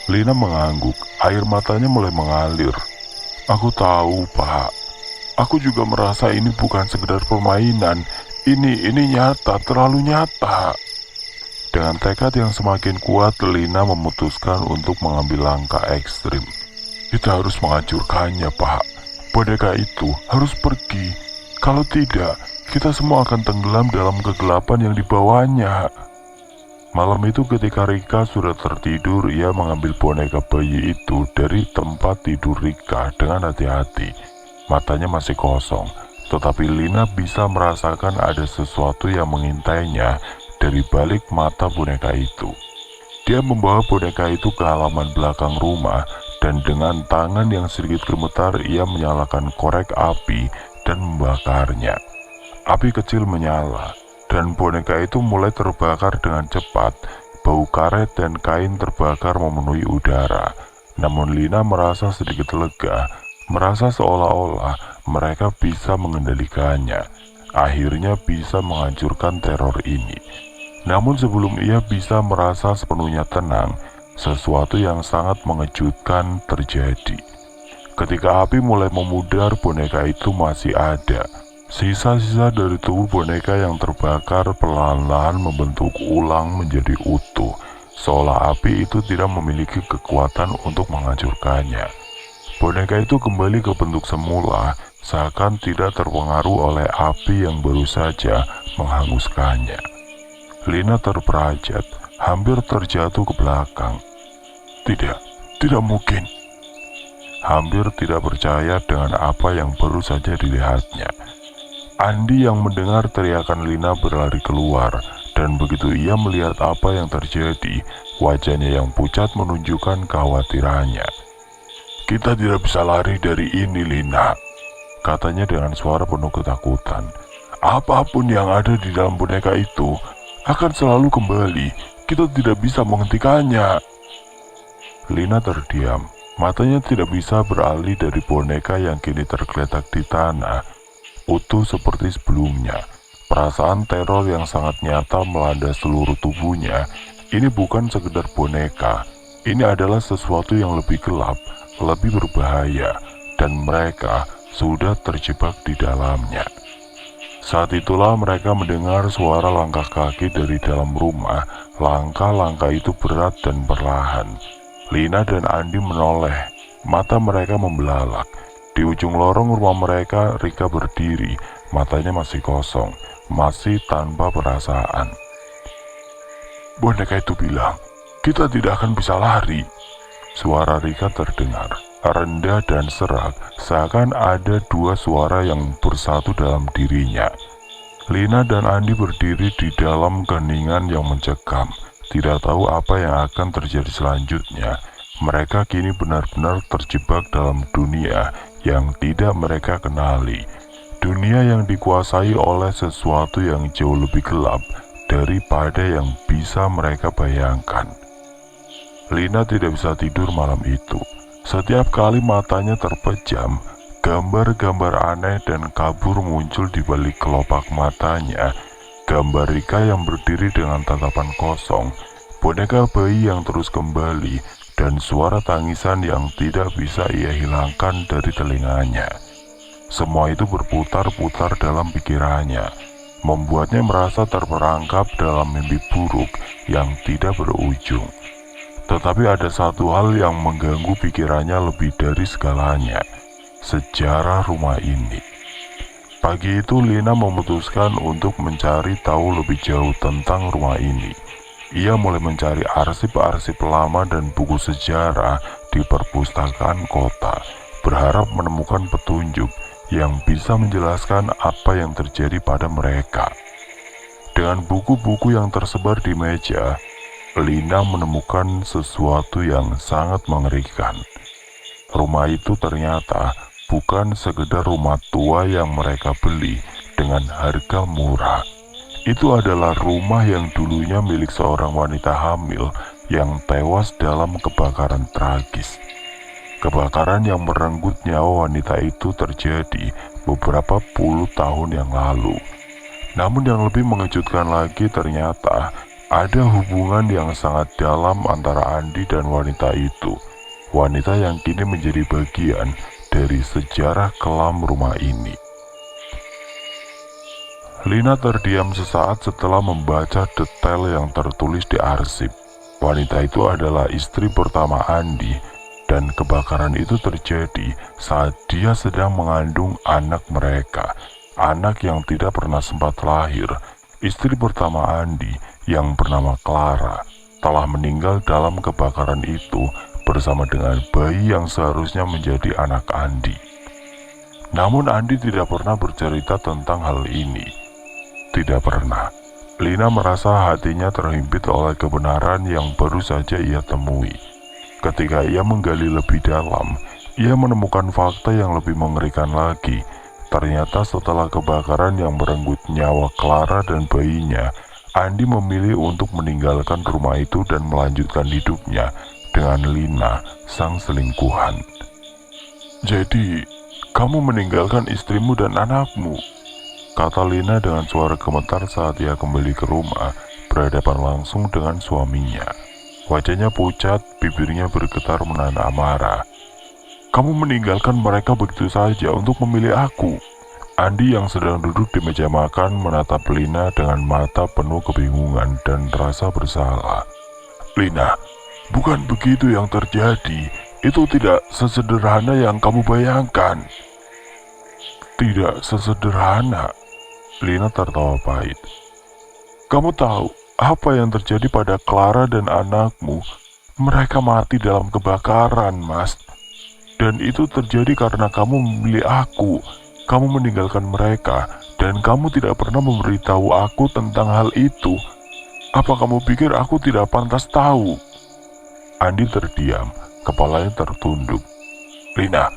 Lina mengangguk, air matanya mulai mengalir. "Aku tahu, Pak. Aku juga merasa ini bukan sekedar permainan. Ini nyata, terlalu nyata." Dengan tekad yang semakin kuat, Lina memutuskan untuk mengambil langkah ekstrim. "Kita harus menghancurkannya, Pak. Boneka itu harus pergi. Kalau tidak, kita semua akan tenggelam dalam kegelapan yang dibawanya." Malam itu ketika Rika sudah tertidur, ia mengambil boneka bayi itu dari tempat tidur Rika dengan hati-hati. Matanya masih kosong, tetapi Lina bisa merasakan ada sesuatu yang mengintainya dari balik mata boneka itu. Dia membawa boneka itu ke halaman belakang rumah, dan dengan tangan yang sedikit gemetar ia menyalakan korek api dan membakarnya. Api kecil menyala, dan boneka itu mulai terbakar dengan cepat. Bau karet dan kain terbakar memenuhi udara. Namun Lina merasa sedikit lega, merasa seolah-olah mereka bisa mengendalikannya. Akhirnya bisa menghancurkan teror ini. Namun sebelum ia bisa merasa sepenuhnya tenang, sesuatu yang sangat mengejutkan terjadi. Ketika api mulai memudar, boneka itu masih ada. Sisa-sisa dari tubuh boneka yang terbakar perlahan-lahan membentuk ulang menjadi utuh, seolah api itu tidak memiliki kekuatan untuk menghancurkannya. Boneka itu kembali ke bentuk semula, seakan tidak terpengaruh oleh api yang baru saja menghanguskannya. Lina terperajat, hampir terjatuh ke belakang. Tidak mungkin." Hampir tidak percaya dengan apa yang baru saja dilihatnya. Andi yang mendengar teriakan Lina berlari keluar, dan begitu ia melihat apa yang terjadi, wajahnya yang pucat menunjukkan kekhawatirannya. "Kita tidak bisa lari dari ini, Lina," katanya dengan suara penuh ketakutan. "Apapun yang ada di dalam boneka itu akan selalu kembali. Kita tidak bisa menghentikannya." Lina terdiam, matanya tidak bisa beralih dari boneka yang kini tergeletak di tanah, utuh seperti sebelumnya. Perasaan teror yang sangat nyata melanda seluruh tubuhnya. Ini bukan sekedar boneka, Ini adalah sesuatu yang lebih gelap, lebih berbahaya, dan mereka sudah terjebak di dalamnya. Saat itulah mereka mendengar suara langkah kaki dari dalam rumah. Langkah-langkah itu berat dan perlahan. Lina dan Andi menoleh, mata mereka membelalak. Di ujung lorong rumah mereka, Rika berdiri, matanya masih kosong, masih tanpa perasaan. Boneka itu bilang, kita tidak akan bisa lari. Suara Rika terdengar, rendah dan serak, seakan ada dua suara yang bersatu dalam dirinya. Lina dan Andi berdiri di dalam keheningan yang mencekam, tidak tahu apa yang akan terjadi selanjutnya. Mereka kini benar-benar terjebak dalam dunia yang tidak mereka kenali. Dunia yang dikuasai oleh sesuatu yang jauh lebih gelap daripada yang bisa mereka bayangkan. Lina tidak bisa tidur malam itu. Setiap kali matanya terpejam, gambar-gambar aneh dan kabur muncul di balik kelopak matanya. Gambar Rika yang berdiri dengan tatapan kosong, boneka bayi yang terus kembali, dan suara tangisan yang tidak bisa ia hilangkan dari telinganya. Semua itu berputar-putar dalam pikirannya, membuatnya merasa terperangkap dalam mimpi buruk yang tidak berujung. Tetapi ada satu hal yang mengganggu pikirannya lebih dari segalanya, sejarah rumah ini. Pagi itu Lina memutuskan untuk mencari tahu lebih jauh tentang rumah ini. Ia mulai mencari arsip-arsip lama dan buku sejarah di perpustakaan kota, berharap menemukan petunjuk yang bisa menjelaskan apa yang terjadi pada mereka. Dengan buku-buku yang tersebar di meja, Lina menemukan sesuatu yang sangat mengerikan. Rumah itu ternyata bukan sekedar rumah tua yang mereka beli dengan harga murah. Itu adalah rumah yang dulunya milik seorang wanita hamil yang tewas dalam kebakaran tragis. Kebakaran yang merenggut nyawa wanita itu terjadi beberapa puluh tahun yang lalu. Namun yang lebih mengejutkan lagi, ternyata ada hubungan yang sangat dalam antara Andi dan wanita itu. Wanita yang kini menjadi bagian dari sejarah kelam rumah ini. Lina terdiam sesaat setelah membaca detail yang tertulis di arsip. Wanita itu adalah istri pertama Andi, dan kebakaran itu terjadi saat dia sedang mengandung anak mereka, anak yang tidak pernah sempat lahir. Istri pertama Andi, yang bernama Clara, telah meninggal dalam kebakaran itu bersama dengan bayi yang seharusnya menjadi anak Andi. Namun Andi tidak pernah bercerita tentang hal ini. Tidak pernah. Lina merasa hatinya terhimpit oleh kebenaran yang baru saja ia temui. Ketika ia menggali lebih dalam, ia menemukan fakta yang lebih mengerikan lagi. Ternyata setelah kebakaran yang merenggut nyawa Clara dan bayinya, Andi memilih untuk meninggalkan rumah itu dan melanjutkan hidupnya dengan Lina, sang selingkuhan. Jadi, kamu meninggalkan istrimu dan anakmu, kata Lina dengan suara gemetar saat ia kembali ke rumah, berhadapan langsung dengan suaminya. Wajahnya pucat, bibirnya bergetar menahan amarah. Kamu meninggalkan mereka begitu saja untuk memilih aku. Andi yang sedang duduk di meja makan menatap Lina dengan mata penuh kebingungan dan rasa bersalah. Lina, bukan begitu yang terjadi. Itu tidak sesederhana yang kamu bayangkan. Tidak sesederhana. Lina tertawa pahit. Kamu tahu apa yang terjadi pada Clara dan anakmu? Mereka mati dalam kebakaran, Mas. Dan itu terjadi karena kamu memilih aku. Kamu meninggalkan mereka, dan kamu tidak pernah memberitahu aku tentang hal itu. Apa kamu pikir aku tidak pantas tahu? Andi terdiam, kepalanya tertunduk. Lina,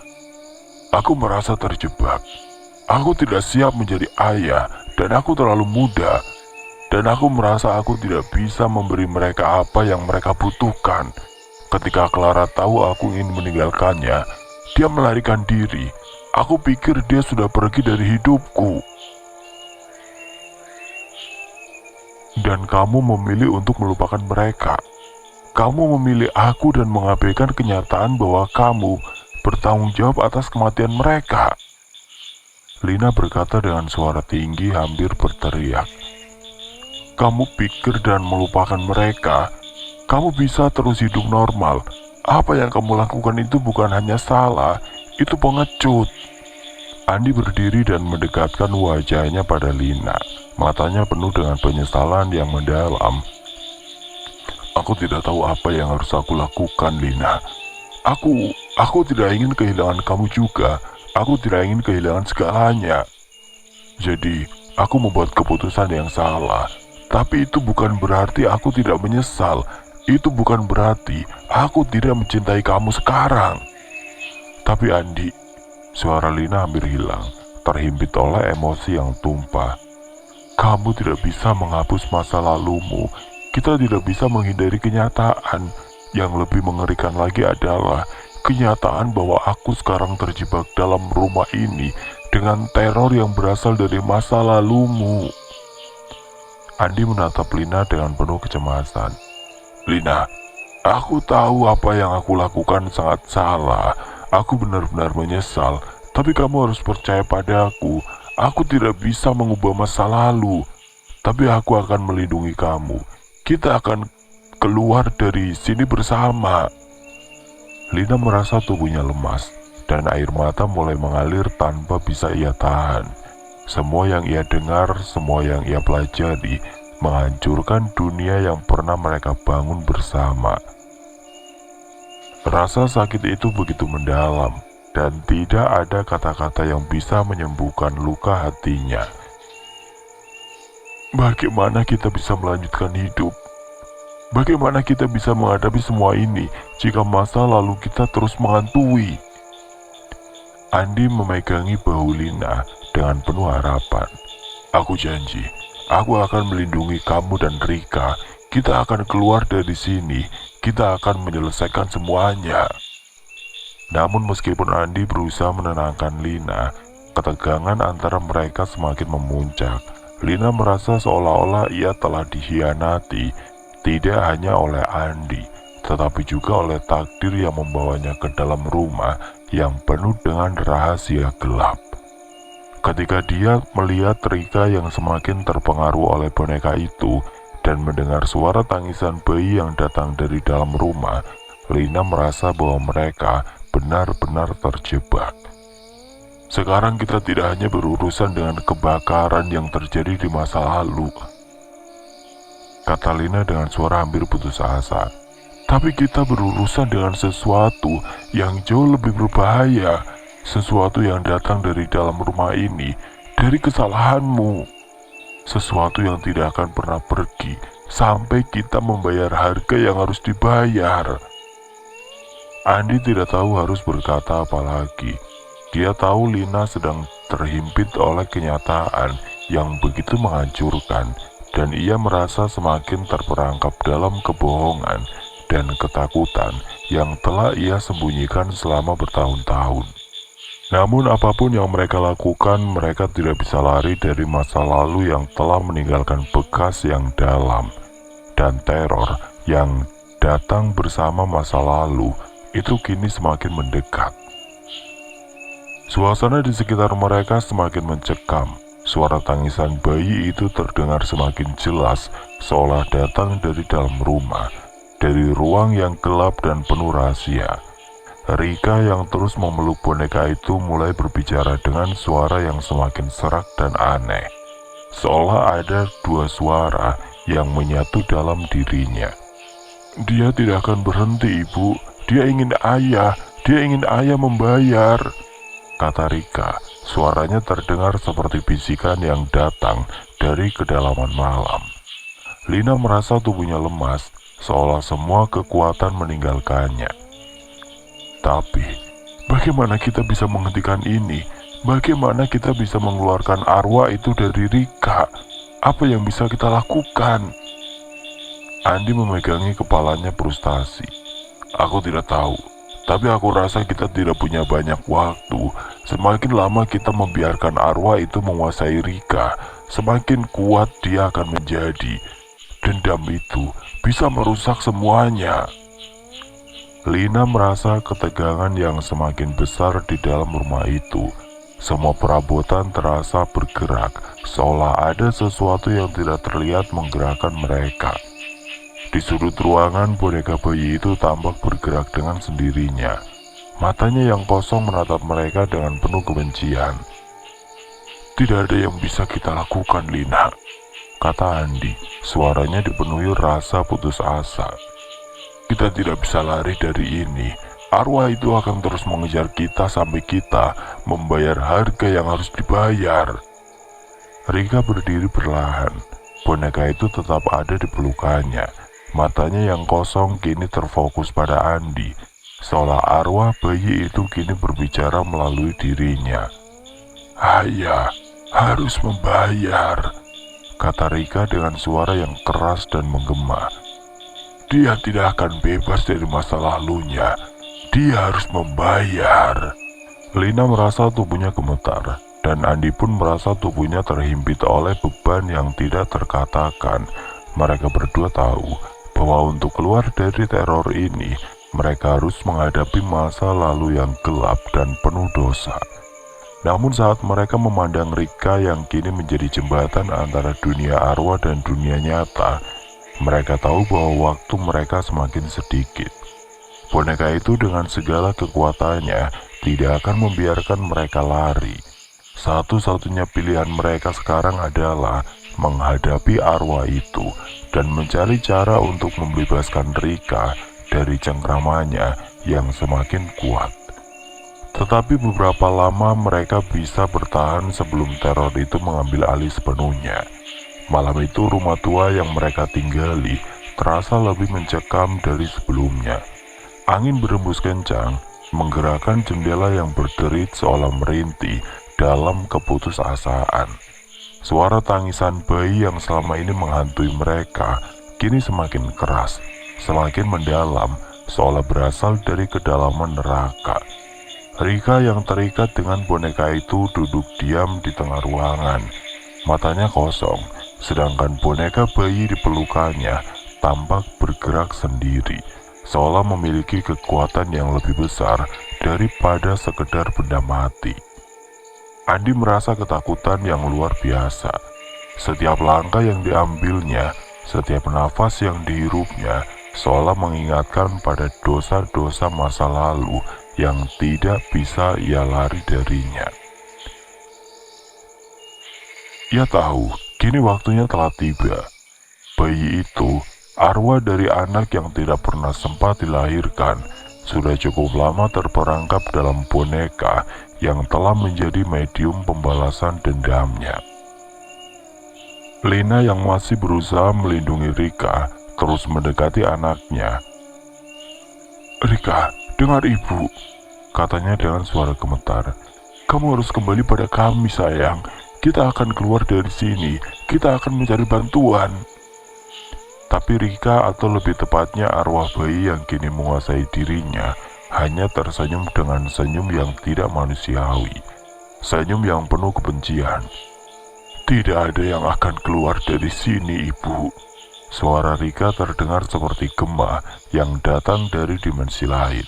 aku merasa terjebak. Aku tidak siap menjadi ayah, dan aku terlalu muda. Dan aku merasa aku tidak bisa memberi mereka apa yang mereka butuhkan. Ketika Clara tahu aku ingin meninggalkannya, dia melarikan diri. Aku pikir dia sudah pergi dari hidupku. Dan kamu memilih untuk melupakan mereka. Kamu memilih aku dan mengabaikan kenyataan bahwa kamu bertanggung jawab atas kematian mereka. Lina berkata dengan suara tinggi hampir berteriak. Kamu pikir dan melupakan mereka, kamu bisa terus hidup normal. Apa yang kamu lakukan itu bukan hanya salah, itu pengecut. Andi berdiri dan mendekatkan wajahnya pada Lina. Matanya penuh dengan penyesalan yang mendalam. Aku tidak tahu apa yang harus aku lakukan, Lina. Aku tidak ingin kehilangan kamu juga. Aku tidak ingin kehilangan segalanya. Jadi, aku membuat keputusan yang salah. Tapi itu bukan berarti aku tidak menyesal. Itu bukan berarti aku tidak mencintai kamu sekarang. Tapi Andi, suara Lina hampir hilang, terhimpit oleh emosi yang tumpah. Kamu tidak bisa menghapus masa lalumu. Kita tidak bisa menghindari kenyataan. Yang lebih mengerikan lagi adalah kenyataan bahwa aku sekarang terjebak dalam rumah ini dengan teror yang berasal dari masa lalumu. Andi menatap Lina dengan penuh kecemasan. Lina, aku tahu apa yang aku lakukan sangat salah. Aku benar-benar menyesal. Tapi kamu harus percaya padaku. Aku tidak bisa mengubah masa lalu. Tapi aku akan melindungi kamu. Kita akan keluar dari sini bersama. Lina merasa tubuhnya lemas dan air mata mulai mengalir tanpa bisa ia tahan. Semua yang ia dengar, semua yang ia pelajari, menghancurkan dunia yang pernah mereka bangun bersama. Rasa sakit itu begitu mendalam, dan tidak ada kata-kata yang bisa menyembuhkan luka hatinya. Bagaimana kita bisa melanjutkan hidup? Bagaimana kita bisa menghadapi semua ini jika masa lalu kita terus menghantui? Andi memegangi bahu Lina dengan penuh harapan. Aku janji, aku akan melindungi kamu dan Rika. Kita akan keluar dari sini. Kita akan menyelesaikan semuanya. Namun meskipun Andi berusaha menenangkan Lina, ketegangan antara mereka semakin memuncak. Lina merasa seolah-olah ia telah dikhianati, tidak hanya oleh Andi, tetapi juga oleh takdir yang membawanya ke dalam rumah yang penuh dengan rahasia gelap. Ketika dia melihat Rika yang semakin terpengaruh oleh boneka itu dan mendengar suara tangisan bayi yang datang dari dalam rumah, Lina merasa bahwa mereka benar-benar terjebak. Sekarang kita tidak hanya berurusan dengan kebakaran yang terjadi di masa lalu, kata Lina dengan suara hampir putus asa. Tapi kita berurusan dengan sesuatu yang jauh lebih berbahaya. Sesuatu yang datang dari dalam rumah ini, dari kesalahanmu. Sesuatu yang tidak akan pernah pergi sampai kita membayar harga yang harus dibayar. Andi tidak tahu harus berkata apa lagi. Dia tahu Lina sedang terhimpit oleh kenyataan yang begitu menghancurkan, dan ia merasa semakin terperangkap dalam kebohongan dan ketakutan yang telah ia sembunyikan selama bertahun-tahun. Namun apapun yang mereka lakukan, mereka tidak bisa lari dari masa lalu yang telah meninggalkan bekas yang dalam, dan teror yang datang bersama masa lalu itu kini semakin mendekat. Suasana di sekitar mereka semakin mencekam. Suara tangisan bayi itu terdengar semakin jelas, seolah datang dari dalam rumah, dari ruang yang gelap dan penuh rahasia. Rika yang terus memeluk boneka itu mulai berbicara dengan suara yang semakin serak dan aneh, seolah ada dua suara yang menyatu dalam dirinya. Dia tidak akan berhenti, Ibu. Dia ingin ayah. Dia ingin ayah membayar, kata Rika. Suaranya terdengar seperti bisikan yang datang dari kedalaman malam. Lina merasa tubuhnya lemas, seolah semua kekuatan meninggalkannya. Tapi, bagaimana kita bisa menghentikan ini? Bagaimana kita bisa mengeluarkan arwah itu dari Rika? Apa yang bisa kita lakukan? Andi memegangi kepalanya frustasi. Aku tidak tahu, tapi aku rasa kita tidak punya banyak waktu. Semakin lama kita membiarkan arwah itu menguasai Rika, semakin kuat dia akan menjadi. dendam itu bisa merusak semuanya. Lina merasa ketegangan yang semakin besar di dalam rumah itu. Semua perabotan terasa bergerak, seolah ada sesuatu yang tidak terlihat menggerakkan mereka. Di sudut ruangan, boneka bayi itu tampak bergerak dengan sendirinya. Matanya yang kosong menatap mereka dengan penuh kebencian. "Tidak ada yang bisa kita lakukan, Lina," kata Andi. Suaranya dipenuhi rasa putus asa. "Kita tidak bisa lari dari ini. Arwah itu akan terus mengejar kita sampai kita membayar harga yang harus dibayar." Rika berdiri perlahan. Boneka itu tetap ada di pelukannya. Matanya yang kosong kini terfokus pada Andi, seolah arwah bayi itu kini berbicara melalui dirinya. "Ayah harus membayar," kata Rika dengan suara yang keras dan menggema. "Dia tidak akan bebas dari masa lalunya. Dia harus membayar." Lina merasa tubuhnya gemetar, dan Andi pun merasa tubuhnya terhimpit oleh beban yang tidak terkatakan. Mereka berdua tahu bahwa untuk keluar dari teror ini, mereka harus menghadapi masa lalu yang gelap dan penuh dosa. Namun saat mereka memandang Rika yang kini menjadi jembatan antara dunia arwah dan dunia nyata, mereka tahu bahwa waktu mereka semakin sedikit. Boneka itu dengan segala kekuatannya tidak akan membiarkan mereka lari. Satu-satunya pilihan mereka sekarang adalah menghadapi arwah itu dan mencari cara untuk membebaskan Rika dari cengkramannya yang semakin kuat. Tetapi beberapa lama mereka bisa bertahan sebelum teror itu mengambil alih sepenuhnya. Malam itu rumah tua yang mereka tinggali terasa lebih mencekam dari sebelumnya. Angin berembus kencang, menggerakkan jendela yang berderit seolah merintih dalam keputusasaan. Suara tangisan bayi yang selama ini menghantui mereka kini semakin keras, semakin mendalam, seolah berasal dari kedalaman neraka. Rika yang terikat dengan boneka itu duduk diam di tengah ruangan. Matanya kosong, sedangkan boneka bayi di pelukannya tampak bergerak sendiri, seolah memiliki kekuatan yang lebih besar daripada sekedar benda mati. Andi merasa ketakutan yang luar biasa. Setiap langkah yang diambilnya, setiap nafas yang dihirupnya, seolah mengingatkan pada dosa-dosa masa lalu yang tidak bisa ia lari darinya. Ia tahu, kini waktunya telah tiba. Bayi itu, arwah dari anak yang tidak pernah sempat dilahirkan, sudah cukup lama terperangkap dalam boneka yang telah menjadi medium pembalasan dendamnya. Lina yang masih berusaha melindungi Rika terus mendekati anaknya. "Rika, dengar ibu," katanya dengan suara gemetar. "Kamu harus kembali pada kami, sayang. Kita akan keluar dari sini. Kita akan mencari bantuan." Tapi Rika, atau lebih tepatnya arwah bayi yang kini menguasai dirinya, hanya tersenyum dengan senyum yang tidak manusiawi. Senyum yang penuh kebencian. "Tidak ada yang akan keluar dari sini, Ibu." Suara Rika terdengar seperti gema yang datang dari dimensi lain.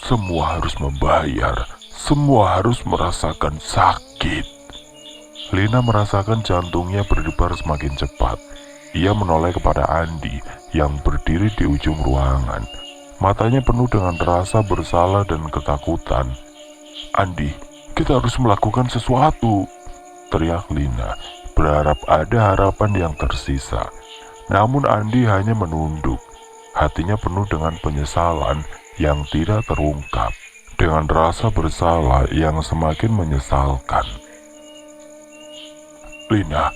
"Semua harus membayar. Semua harus merasakan sakit." Lina merasakan jantungnya berdebar semakin cepat. Ia menoleh kepada Andi yang berdiri di ujung ruangan. Matanya penuh dengan rasa bersalah dan ketakutan. "Andi, kita harus melakukan sesuatu," teriak Lina, berharap ada harapan yang tersisa. Namun Andi hanya menunduk. Hatinya penuh dengan penyesalan yang tidak terungkap, dengan rasa bersalah yang semakin menyesalkan. "Lina,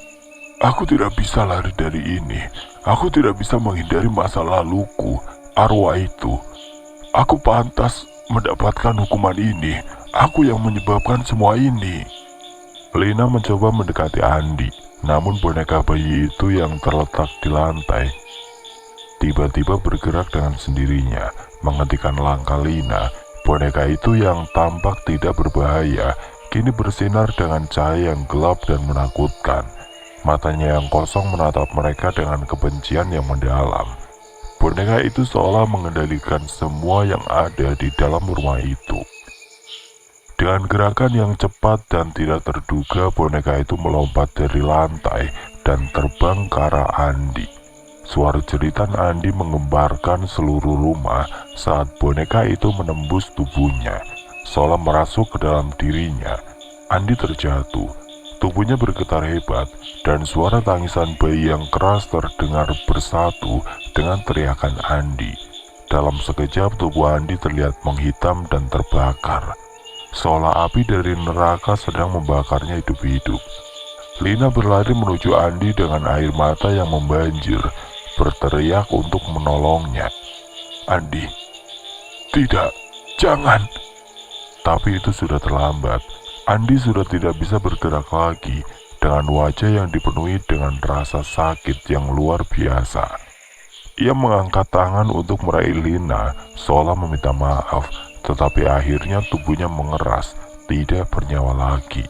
aku tidak bisa lari dari ini. Aku tidak bisa menghindari masa laluku, arwah itu. Aku pantas mendapatkan hukuman ini. Aku yang menyebabkan semua ini." Lina mencoba mendekati Andi, namun boneka bayi itu yang terletak di lantai tiba-tiba bergerak dengan sendirinya, menghentikan langkah Lina. Boneka itu yang tampak tidak berbahaya, kini bersinar dengan cahaya yang gelap dan menakutkan. Matanya yang kosong menatap mereka dengan kebencian yang mendalam. Boneka itu seolah mengendalikan semua yang ada di dalam rumah itu. Dengan gerakan yang cepat dan tidak terduga, boneka itu melompat dari lantai dan terbang ke arah Andi. Suara jeritan Andi menggemparkan seluruh rumah saat boneka itu menembus tubuhnya, seolah merasuk ke dalam dirinya. Andi terjatuh. Tubuhnya bergetar hebat, dan suara tangisan bayi yang keras terdengar bersatu dengan teriakan Andi. Dalam sekejap, tubuh Andi terlihat menghitam dan terbakar, seolah api dari neraka sedang membakarnya hidup-hidup. Lina berlari menuju Andi dengan air mata yang membanjir, berteriak untuk menolongnya. "Andi, tidak, jangan!" Tapi itu sudah terlambat. Andi sudah tidak bisa bergerak lagi, dengan wajah yang dipenuhi dengan rasa sakit yang luar biasa. Ia mengangkat tangan untuk meraih Lina, seolah meminta maaf, tetapi akhirnya tubuhnya mengeras, tidak bernyawa lagi.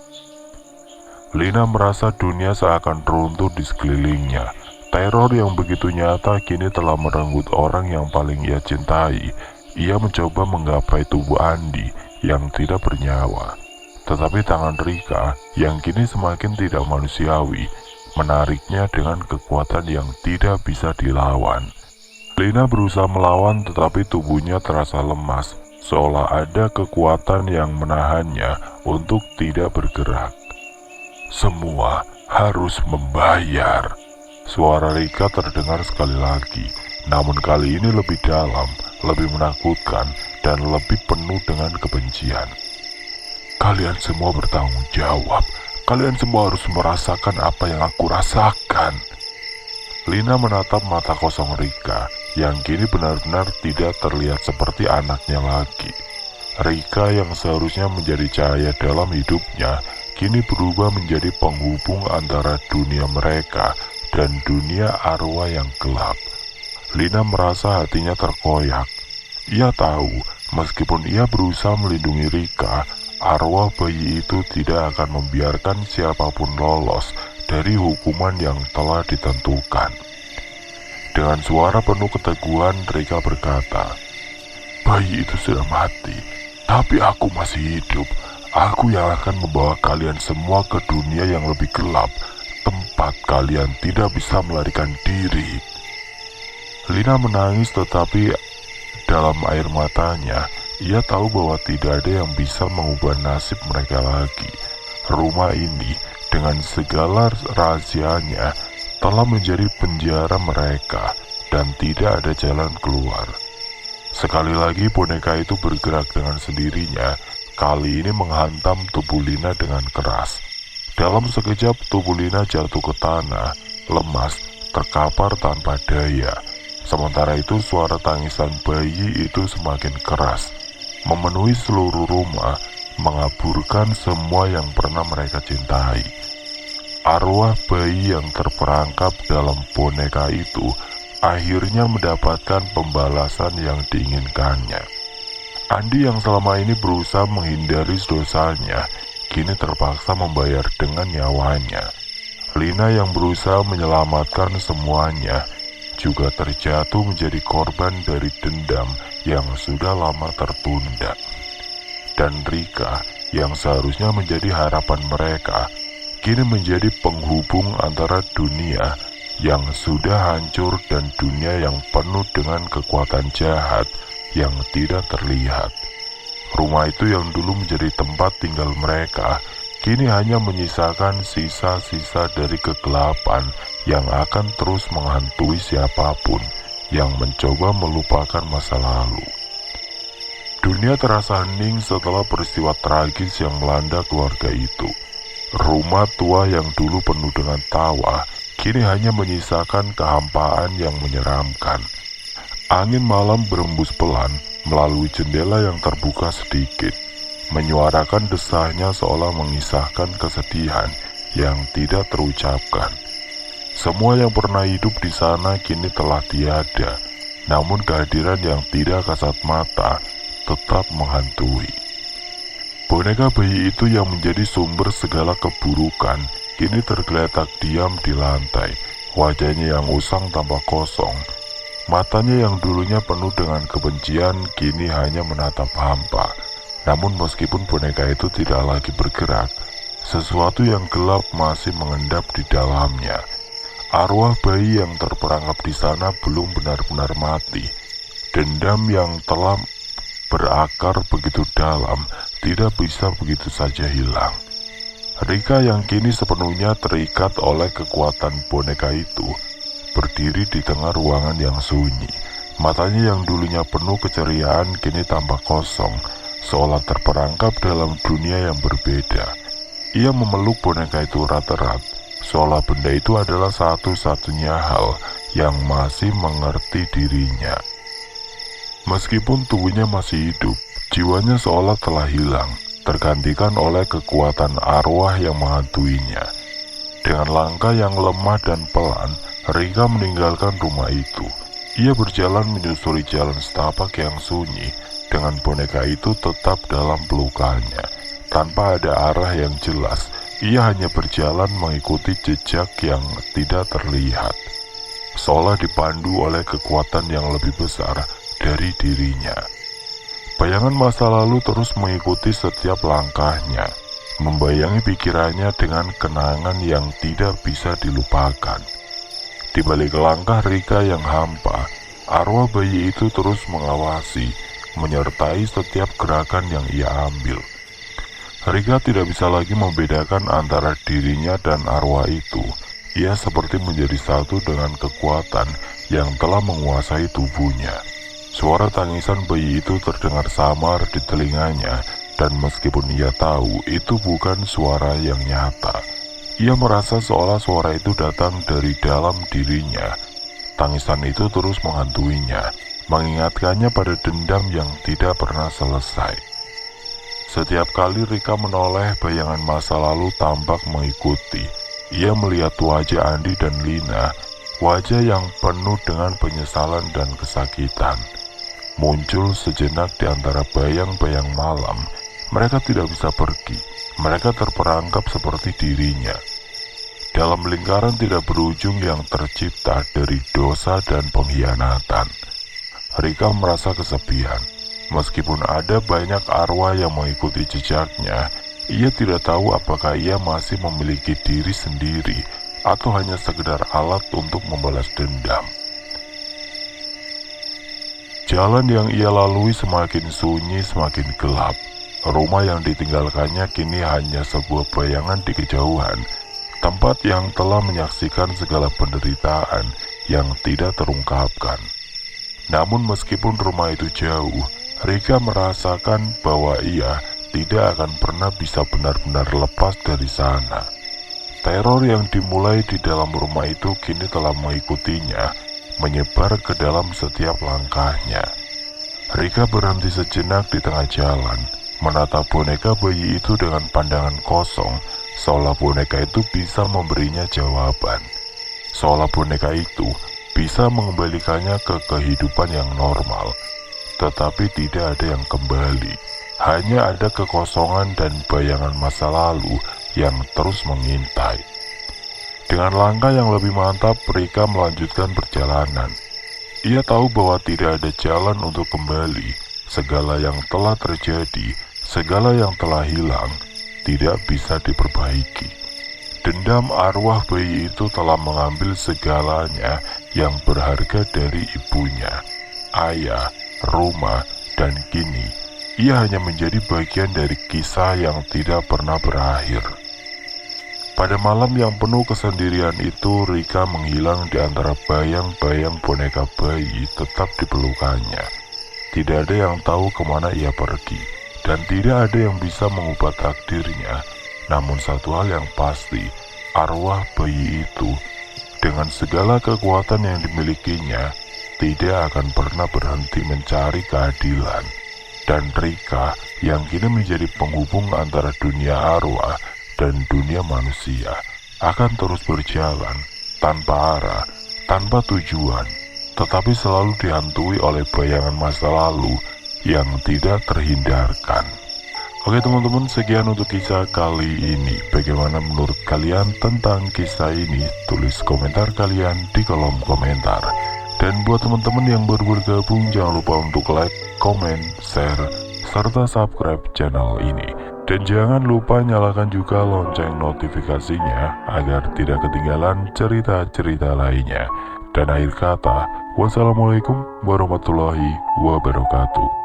Lina merasa dunia seakan runtuh di sekelilingnya. Teror yang begitu nyata kini telah merenggut orang yang paling ia cintai. Ia mencoba menggapai tubuh Andi yang tidak bernyawa. Tetapi tangan Rika yang kini semakin tidak manusiawi menariknya dengan kekuatan yang tidak bisa dilawan. Lina berusaha melawan, tetapi tubuhnya terasa lemas, seolah ada kekuatan yang menahannya untuk tidak bergerak. "Semua harus membayar." Suara Rika terdengar sekali lagi, namun kali ini lebih dalam, lebih menakutkan, dan lebih penuh dengan kebencian. "Kalian semua bertanggung jawab. Kalian semua harus merasakan apa yang aku rasakan." Lina menatap mata kosong Rika, yang kini benar-benar tidak terlihat seperti anaknya lagi. Rika yang seharusnya menjadi cahaya dalam hidupnya, kini berubah menjadi penghubung antara dunia mereka dan dunia arwah yang gelap. Lina merasa hatinya terkoyak. Ia tahu, meskipun ia berusaha melindungi Rika, arwah bayi itu tidak akan membiarkan siapapun lolos dari hukuman yang telah ditentukan. Dengan suara penuh keteguhan, Rika berkata, "Bayi itu sudah mati, tapi aku masih hidup. Aku yang akan membawa kalian semua ke dunia yang lebih gelap, tempat kalian tidak bisa melarikan diri." Lina menangis, tetapi dalam air matanya, ia tahu bahwa tidak ada yang bisa mengubah nasib mereka lagi. Rumah ini dengan segala rahasianya telah menjadi penjara mereka dan tidak ada jalan keluar. Sekali lagi boneka itu bergerak dengan sendirinya, kali ini menghantam tubuh Lina dengan keras. Dalam sekejap tubuh Lina jatuh ke tanah, lemas, terkapar tanpa daya. Sementara itu suara tangisan bayi itu semakin keras, memenuhi seluruh rumah, mengaburkan semua yang pernah mereka cintai. Arwah bayi yang terperangkap dalam boneka itu akhirnya mendapatkan pembalasan yang diinginkannya. Andi yang selama ini berusaha menghindari dosanya, kini terpaksa membayar dengan nyawanya. Lina yang berusaha menyelamatkan semuanya, juga terjatuh menjadi korban dari dendam yang sudah lama tertunda. Dan Rika yang seharusnya menjadi harapan mereka, kini menjadi penghubung antara dunia yang sudah hancur dan dunia yang penuh dengan kekuatan jahat yang tidak terlihat. Rumah itu yang dulu menjadi tempat tinggal mereka, kini hanya menyisakan sisa-sisa dari kegelapan yang akan terus menghantui siapapun yang mencoba melupakan masa lalu. Dunia terasa hening setelah peristiwa tragis yang melanda keluarga itu. Rumah tua yang dulu penuh dengan tawa, kini hanya menyisakan kehampaan yang menyeramkan. Angin malam berembus pelan melalui jendela yang terbuka sedikit, menyuarakan desahnya seolah mengisahkan kesedihan yang tidak terucapkan. Semua yang pernah hidup di sana kini telah tiada, namun kehadiran yang tidak kasat mata tetap menghantui. Boneka bayi itu yang menjadi sumber segala keburukan kini tergeletak diam di lantai. Wajahnya yang usang tampak kosong. Matanya yang dulunya penuh dengan kebencian kini hanya menatap hampa. Namun meskipun boneka itu tidak lagi bergerak, sesuatu yang gelap masih mengendap di dalamnya. Arwah bayi yang terperangkap di sana belum benar-benar mati. Dendam yang telah berakar begitu dalam tidak bisa begitu saja hilang. Rika yang kini sepenuhnya terikat oleh kekuatan boneka itu, berdiri di tengah ruangan yang sunyi. Matanya yang dulunya penuh keceriaan kini tampak kosong, seolah terperangkap dalam dunia yang berbeda. Ia memeluk boneka itu erat-erat, seolah benda itu adalah satu-satunya hal yang masih mengerti dirinya. Meskipun tubuhnya masih hidup, jiwanya seolah telah hilang, tergantikan oleh kekuatan arwah yang menghantuinya. Dengan langkah yang lemah dan pelan, Rika meninggalkan rumah itu. Ia berjalan menyusuri jalan setapak yang sunyi, dengan boneka itu tetap dalam pelukannya. Tanpa ada arah yang jelas, ia hanya berjalan mengikuti jejak yang tidak terlihat, seolah dipandu oleh kekuatan yang lebih besar dari dirinya. Bayangan masa lalu terus mengikuti setiap langkahnya, membayangi pikirannya dengan kenangan yang tidak bisa dilupakan. Di balik langkah Rika yang hampa, arwah bayi itu terus mengawasi, menyertai setiap gerakan yang ia ambil. Rika tidak bisa lagi membedakan antara dirinya dan arwah itu. Ia seperti menjadi satu dengan kekuatan yang telah menguasai tubuhnya. Suara tangisan bayi itu terdengar samar di telinganya, dan meskipun ia tahu itu bukan suara yang nyata, ia merasa seolah suara itu datang dari dalam dirinya. Tangisan itu terus menghantuinya, mengingatkannya pada dendam yang tidak pernah selesai. Setiap kali Rika menoleh, bayangan masa lalu tampak mengikuti. Ia melihat wajah Andi dan Lina, wajah yang penuh dengan penyesalan dan kesakitan. Muncul sejenak di antara bayang-bayang malam. Mereka tidak bisa pergi. Mereka terperangkap seperti dirinya, dalam lingkaran tidak berujung yang tercipta dari dosa dan pengkhianatan. Rika merasa kesepian. Meskipun ada banyak arwah yang mengikuti jejaknya, ia tidak tahu apakah ia masih memiliki diri sendiri atau hanya sekedar alat untuk membalas dendam. Jalan yang ia lalui semakin sunyi, semakin gelap. Rumah yang ditinggalkannya kini hanya sebuah bayangan di kejauhan, tempat yang telah menyaksikan segala penderitaan yang tidak terungkapkan. Namun meskipun rumah itu jauh, Rika merasakan bahwa ia tidak akan pernah bisa benar-benar lepas dari sana. Teror yang dimulai di dalam rumah itu kini telah mengikutinya, menyebar ke dalam setiap langkahnya. Rika berhenti sejenak di tengah jalan, menatap boneka bayi itu dengan pandangan kosong, seolah boneka itu bisa memberinya jawaban. Seolah boneka itu bisa mengembalikannya ke kehidupan yang normal. Tetapi tidak ada yang kembali. Hanya ada kekosongan dan bayangan masa lalu yang terus mengintai. Dengan langkah yang lebih mantap, Rika melanjutkan perjalanan. Ia tahu bahwa tidak ada jalan untuk kembali. Segala yang telah terjadi, segala yang telah hilang, tidak bisa diperbaiki. Dendam arwah bayi itu telah mengambil segalanya yang berharga dari ibunya, ayah, rumah, dan kini ia hanya menjadi bagian dari kisah yang tidak pernah berakhir. Pada malam yang penuh kesendirian itu, Rika menghilang di antara bayang-bayang boneka bayi tetap di pelukannya. Tidak ada yang tahu kemana ia pergi, dan tidak ada yang bisa mengubah takdirnya. Namun satu hal yang pasti, arwah bayi itu, dengan segala kekuatan yang dimilikinya, tidak akan pernah berhenti mencari keadilan. Dan Rika, yang kini menjadi penghubung antara dunia arwah dan dunia manusia, akan terus berjalan tanpa arah, tanpa tujuan, tetapi selalu dihantui oleh bayangan masa lalu yang tidak terhindarkan. Oke teman-teman, sekian untuk kisah kali ini. Bagaimana menurut kalian tentang kisah ini? Tulis komentar kalian di kolom komentar. Dan buat teman-teman yang baru bergabung, jangan lupa untuk like, comment, share, serta subscribe channel ini. Dan jangan lupa nyalakan juga lonceng notifikasinya agar tidak ketinggalan cerita-cerita lainnya. Dan akhir kata, wassalamualaikum warahmatullahi wabarakatuh.